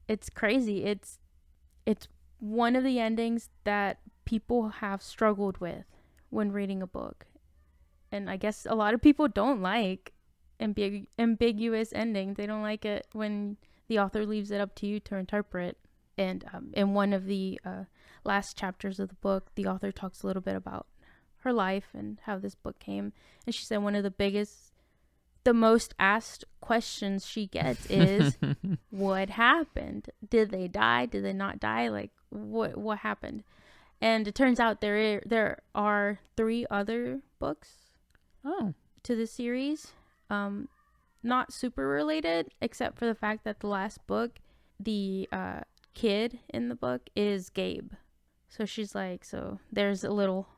it's crazy. It's one of the endings that people have struggled with when reading a book. And I guess a lot of people don't like ambiguous endings. They don't like it when the author leaves it up to you to interpret. And in one of the last chapters of the book, the author talks a little bit about her life and how this book came. And she said one of the most asked questions she gets is, what happened? Did they die? Did they not die? Like, what happened? And it turns out there are 3 other books to the series. Not super related, except for the fact that the last book, the kid in the book is Gabe. So she's like, so there's a little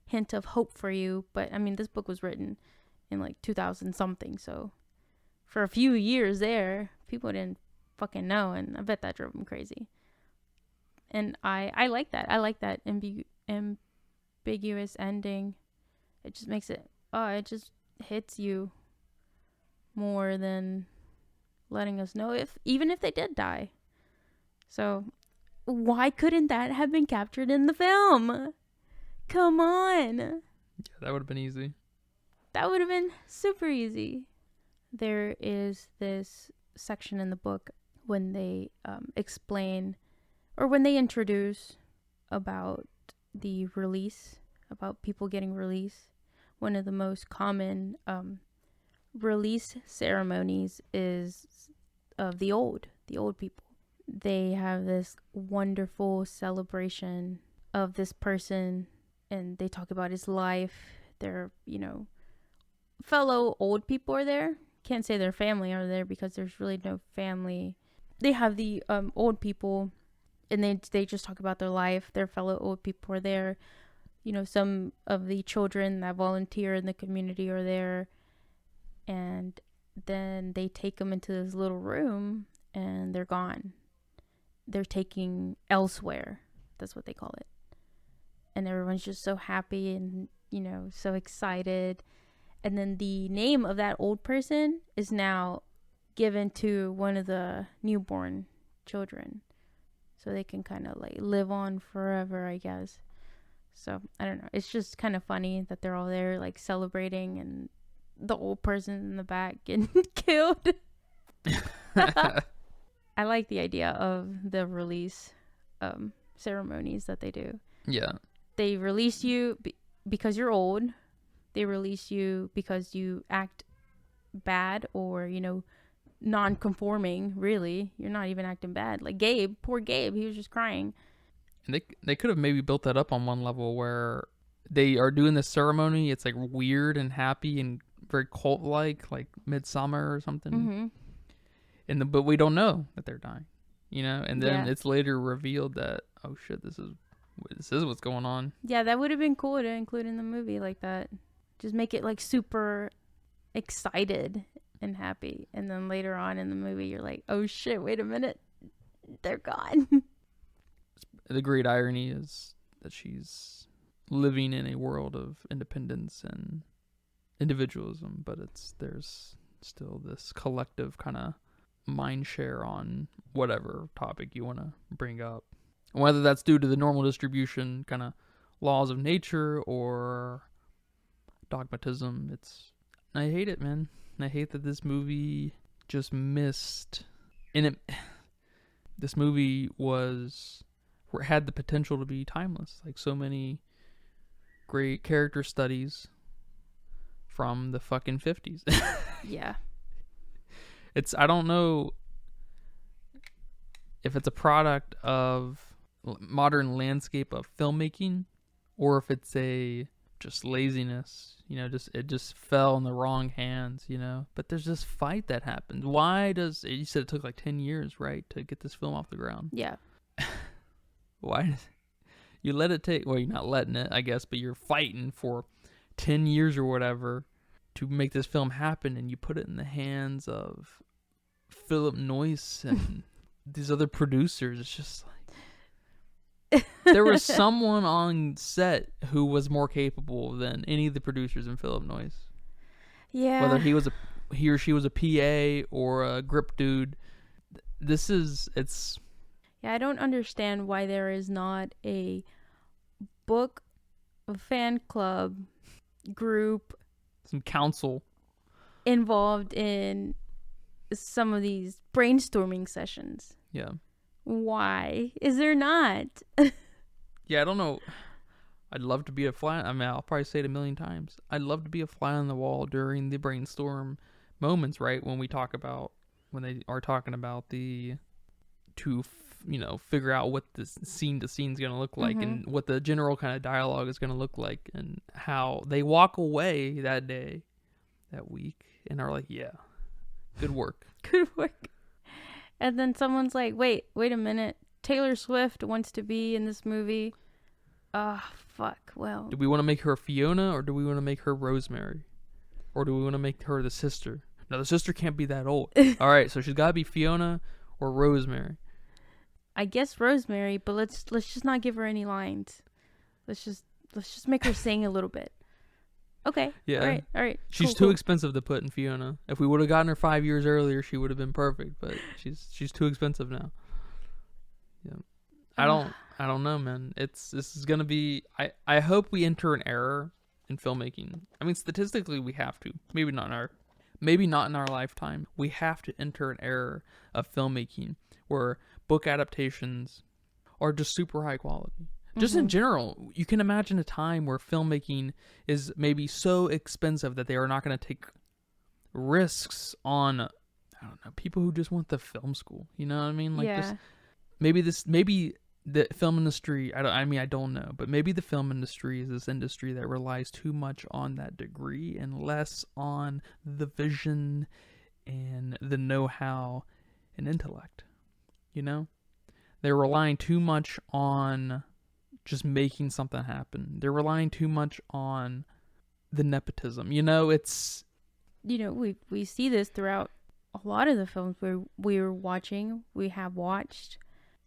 hint of hope for you. But I mean, this book was written in like 2000 something. So for a few years there, people didn't fucking know. And I bet that drove them crazy. And I like that. I like that ambiguous ending. It just makes it, it just hits you more than letting us know even if they did die. So why couldn't that have been captured in the film? Come on. Yeah, that would have been easy. That would have been super easy. There is this section in the book when they explain, or when they introduce about the release, about people getting released. One of the most common release ceremonies is of the old people. They have this wonderful celebration of this person, and they talk about his life. Their, fellow old people are there. Can't say their family are there because there's really no family. They have the old people, and they just talk about their life. Their fellow old people are there. Some of the children that volunteer in the community are there. And then they take them into this little room, and they're gone. They're taking elsewhere. That's what they call it. And everyone's just so happy and, so excited. And then the name of that old person is now given to one of the newborn children. So they can kind of like live on forever, I guess. So, I don't know. It's just kind of funny that they're all there like celebrating, and the old person in the back getting killed. I like the idea of the release ceremonies that they do. Yeah. They release you because you're old. They release you because you act bad or, non-conforming, really. You're not even acting bad. Like Gabe, poor Gabe, he was just crying. And they could have maybe built that up on one level where they are doing this ceremony. It's like weird and happy and very cult-like, like Midsummer or something. Mm-hmm. But we don't know that they're dying, And then it's later revealed that, oh shit, this is what's going on. Yeah, that would have been cool to include in the movie like that. Just make it like super excited and happy, and then later on in the movie, you're like, oh shit, wait a minute, they're gone. The great irony is that she's living in a world of independence and individualism, but there's still this collective kind of mind share on whatever topic you want to bring up. Whether that's due to the normal distribution kind of laws of nature or dogmatism, I hate it, man. I hate that this movie just missed. This movie had the potential to be timeless, like so many great character studies from the fucking 50s. Yeah. I don't know if it's a product of modern landscape of filmmaking or if it's just laziness, it just fell in the wrong hands, but there's this fight that happened. You said it took like 10 years, right, to get this film off the ground? Yeah. Why you let it take, well, you're not letting it, I guess, but you're fighting for 10 years or whatever to make this film happen, and you put it in the hands of Philip Noyce and these other producers. It's just like there was someone on set who was more capable than any of the producers in Philip Noyce. Yeah. Whether he or she was a PA or a grip dude. Yeah, I don't understand why there is not a book, a fan club, group, some council involved in some of these brainstorming sessions. Yeah. Why is there not? Yeah, I don't know. I'd love to be a fly. I mean, I'll probably say it a million times. I'd love to be a fly on the wall during the brainstorm moments, right? When they are talking about figure out what the scene to scene is going to look like and what the general kind of dialogue is going to look like and how they walk away that day, that week, and are like, yeah, good work. Good work. And then someone's like, wait a minute. Taylor Swift wants to be in this movie. Fuck. Well, Do we want to make her Fiona or do we want to make her Rosemary? Or do we want to make her the sister? No, the sister can't be that old. All right, so she's got to be Fiona or Rosemary. I guess Rosemary, but let's just not give her any lines. Let's just make her sing a little bit. Okay. Yeah. All right. She's too expensive to put in Fiona. If we would have gotten her 5 years earlier, she would have been perfect. But she's too expensive now. Yeah. I don't know, man. This is gonna be. I hope we enter an era in filmmaking. I mean, statistically, we have to. Maybe not in our lifetime. We have to enter an era of filmmaking where book adaptations are just super high quality. Just in general, you can imagine a time where filmmaking is maybe so expensive that they are not going to take risks on, I don't know, people who just want the film school. You know what I mean? Like, yeah. maybe the film industry, I don't know, but maybe the film industry is this industry that relies too much on that degree and less on the vision and the know-how and intellect. You know? They're relying too much on just making something happen. They're relying too much on the nepotism. You know, it's... You know, we see this throughout a lot of the films we have watched.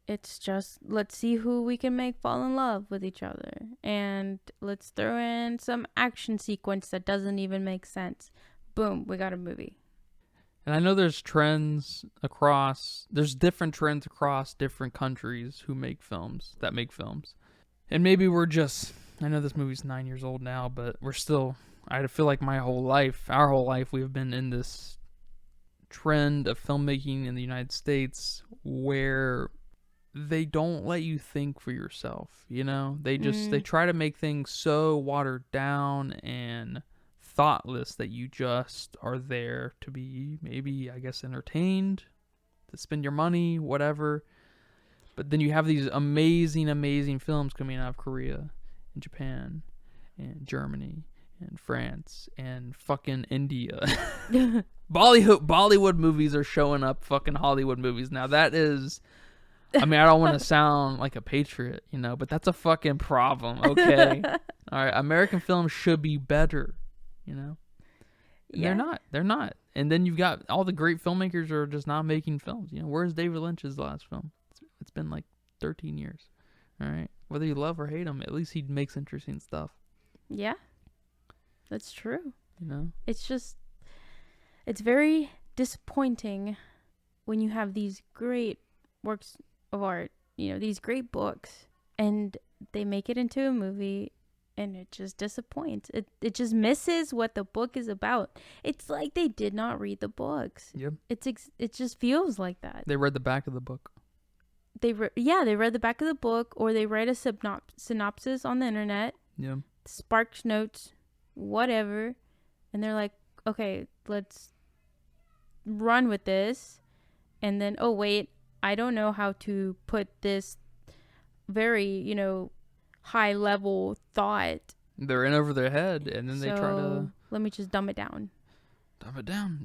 It's just, let's see who we can make fall in love with each other. And let's throw in some action sequence that doesn't even make sense. Boom, we got a movie. And I know there's different trends across different countries that make films. And maybe I know this movie's 9 years old now, but I feel like our whole life, we've been in this trend of filmmaking in the United States where they don't let you think for yourself, you know? They try to make things so watered down and thoughtless that you just are there to be maybe, I guess, entertained, to spend your money, whatever. But then you have these amazing, amazing films coming out of Korea and Japan and Germany and France and fucking India. Bollywood movies are showing up fucking Hollywood movies now. That is... I mean, I don't want to sound like a patriot, you know, but that's a fucking problem, okay? All right, American films should be better, you know? Yeah. They're not. And then you've got all the great filmmakers are just not making films. You know, where's David Lynch's last film? It's been like 13 years, all right? Whether you love or hate him, at least he makes interesting stuff. Yeah, that's true. You know? It's very disappointing when you have these great works of art, you know, these great books, and they make it into a movie and it just disappoints. It just misses what the book is about. It's like they did not read the books. Yep. It just feels like that. They read the back of the book. They read the back of the book, or they read a synopsis on the internet. Yeah. Sparks Notes, whatever, and they're like, okay, let's run with this. And then, oh wait, I don't know how to put this very, you know, high level thought. They're in over their head, and then they try to... let me just dumb it down.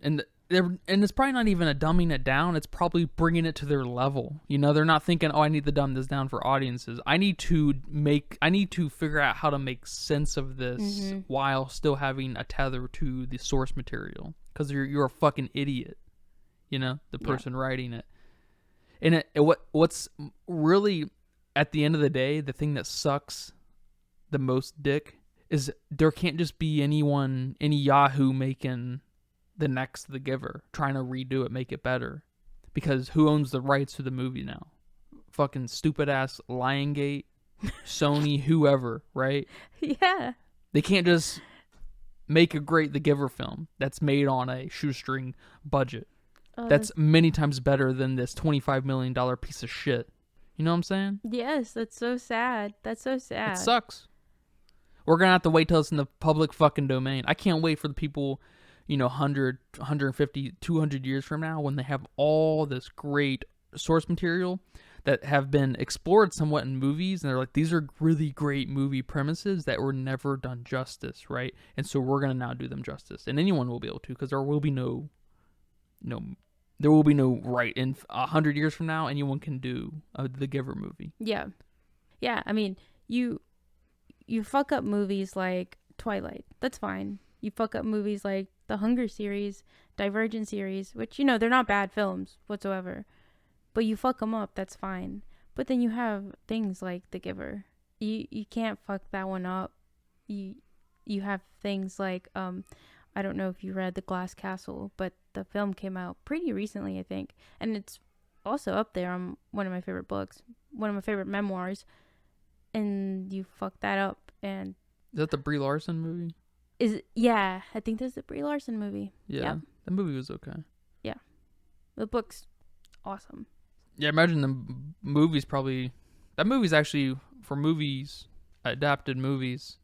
And it's probably not even a dumbing it down. It's probably bringing it to their level. You know, they're not thinking, oh, I need to dumb this down for audiences. I need to figure out how to make sense of this while still having a tether to the source material. Because you're a fucking idiot. You know, the person writing it. And what's really, at the end of the day, the thing that sucks the most dick is there can't just be any Yahoo making the next The Giver, trying to redo it, make it better. Because who owns the rights to the movie now? Fucking stupid ass Lionsgate, Sony, whoever, right? Yeah. They can't just make a great The Giver film that's made on a shoestring budget. That's many times better than this $25 million piece of shit. You know what I'm saying? Yes, that's so sad. That's so sad. It sucks. We're going to have to wait till it's in the public fucking domain. I can't wait for the people, 100, 150, 200 years from now when they have all this great source material that have been explored somewhat in movies, and they're like, these are really great movie premises that were never done justice, right? And so we're going to now do them justice. And anyone will be able to, because there will be no right in 100 years from now anyone can do the Giver movie. Yeah. I mean, you fuck up movies like Twilight. That's fine. You fuck up movies like the Hunger series, Divergent series, which they're not bad films whatsoever, but you fuck them up. That's fine. But then you have things like The Giver. You can't fuck that one up. You have things like I don't know if you read The Glass Castle, but the film came out pretty recently, I think. And it's also up there on one of my favorite books, one of my favorite memoirs. And you fuck that up. And is that the Brie Larson movie? Yeah, I think that's the Brie Larson movie. Yeah, yep. The movie was okay. Yeah. The book's awesome. Yeah, imagine the movie's probably... That movie's actually, for movies, adapted movies,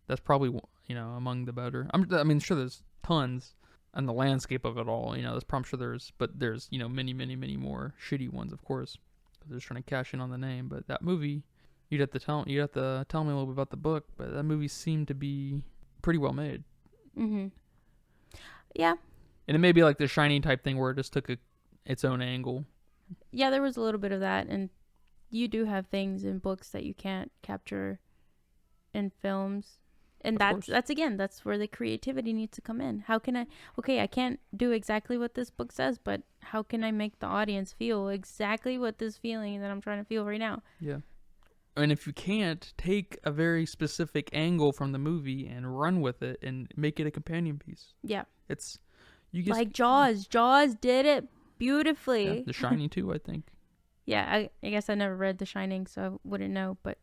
that's probably... among the better. I mean, sure, there's tons on the landscape of it all. I'm sure there's many, many, many more shitty ones, of course. They're just trying to cash in on the name. But that movie, you'd have to tell me a little bit about the book. But that movie seemed to be pretty well made. Mm-hmm. Yeah. And it may be like the Shining type thing where it just took its own angle. Yeah, there was a little bit of that, and you do have things in books that you can't capture in films. And that's where the creativity needs to come in. How can I can't do exactly what this book says, but how can I make the audience feel exactly what this feeling that I'm trying to feel right now? Yeah. And if you can't, take a very specific angle from the movie and run with it and make it a companion piece. Yeah. Like Jaws. Jaws did it beautifully. Yeah, The Shining too, I think. Yeah, I guess I never read The Shining, so I wouldn't know, but...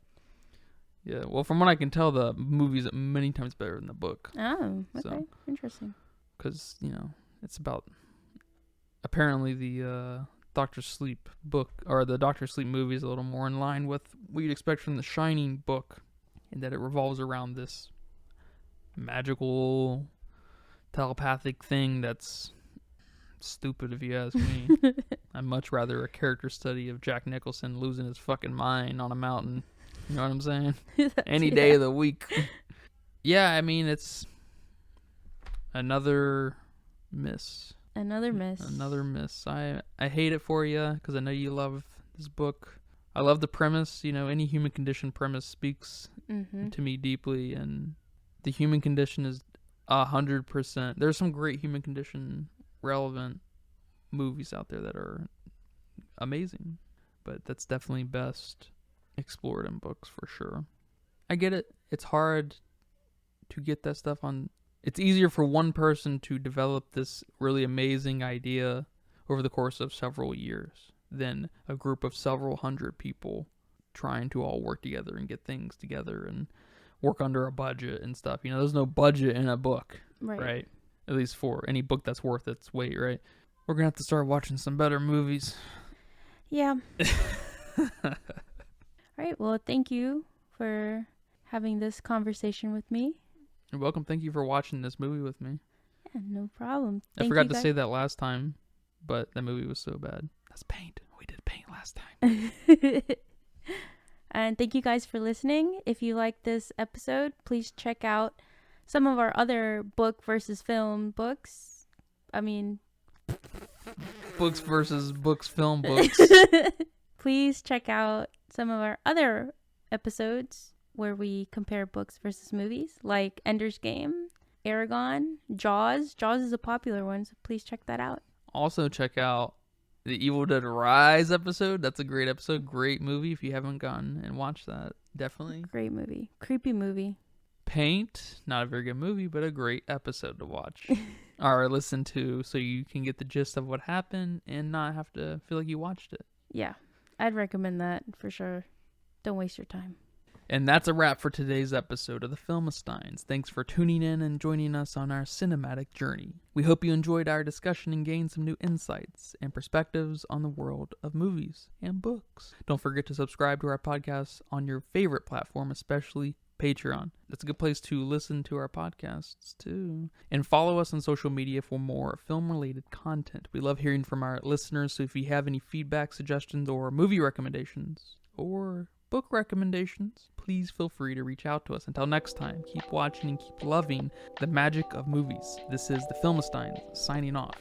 Yeah, well, from what I can tell, the movie's many times better than the book. Oh, okay. Interesting. Because, it's about... Apparently the Doctor Sleep book, or the Doctor Sleep movie is a little more in line with what you'd expect from the Shining book, in that it revolves around this magical, telepathic thing that's stupid, if you ask me. I'd much rather a character study of Jack Nicholson losing his fucking mind on a mountain. You know what I'm saying? Any day of the week. Yeah, I mean, it's another miss. Another miss. I hate it for you because I know you love this book. I love the premise. Any human condition premise speaks to me deeply, and the human condition is 100%. There's some great human condition relevant movies out there that are amazing, but that's definitely best explored in books for sure. I get it. It's hard to get that stuff on. It's easier for one person to develop this really amazing idea over the course of several years than a group of several hundred people trying to all work together and get things together and work under a budget and stuff. There's no budget in a book, right? At least for any book that's worth its weight, right? We're gonna have to start watching some better movies. Yeah. All right, well, thank you for having this conversation with me. You're welcome. Thank you for watching this movie with me. Yeah, no problem. I forgot to say that last time, but that movie was so bad. That's Paint. We did Paint last time. And thank you guys for listening. If you like this episode, please check out some of our other book versus film books. I mean... Books versus books, film books. Please check out some of our other episodes where we compare books versus movies, like Ender's Game, Aragon, Jaws. Jaws is a popular one, so please check that out. Also check out the Evil Dead Rise episode. That's a great episode. Great movie. If you haven't gone and watched that, definitely. Great movie. Creepy movie. Paint, not a very good movie, but a great episode to watch or listen to so you can get the gist of what happened and not have to feel like you watched it. Yeah, I'd recommend that for sure. Don't waste your time. And that's a wrap for today's episode of the Filmistines. Thanks for tuning in and joining us on our cinematic journey. We hope you enjoyed our discussion and gained some new insights and perspectives on the world of movies and books. Don't forget to subscribe to our podcast on your favorite platform, especially Patreon. That's a good place to listen to our podcasts too. And follow us on social media for more film-related content. We love hearing from our listeners, so if you have any feedback, suggestions, or movie recommendations, or book recommendations, please feel free to reach out to us. Until next time, keep watching and keep loving the magic of movies. This is the Filmistines signing off.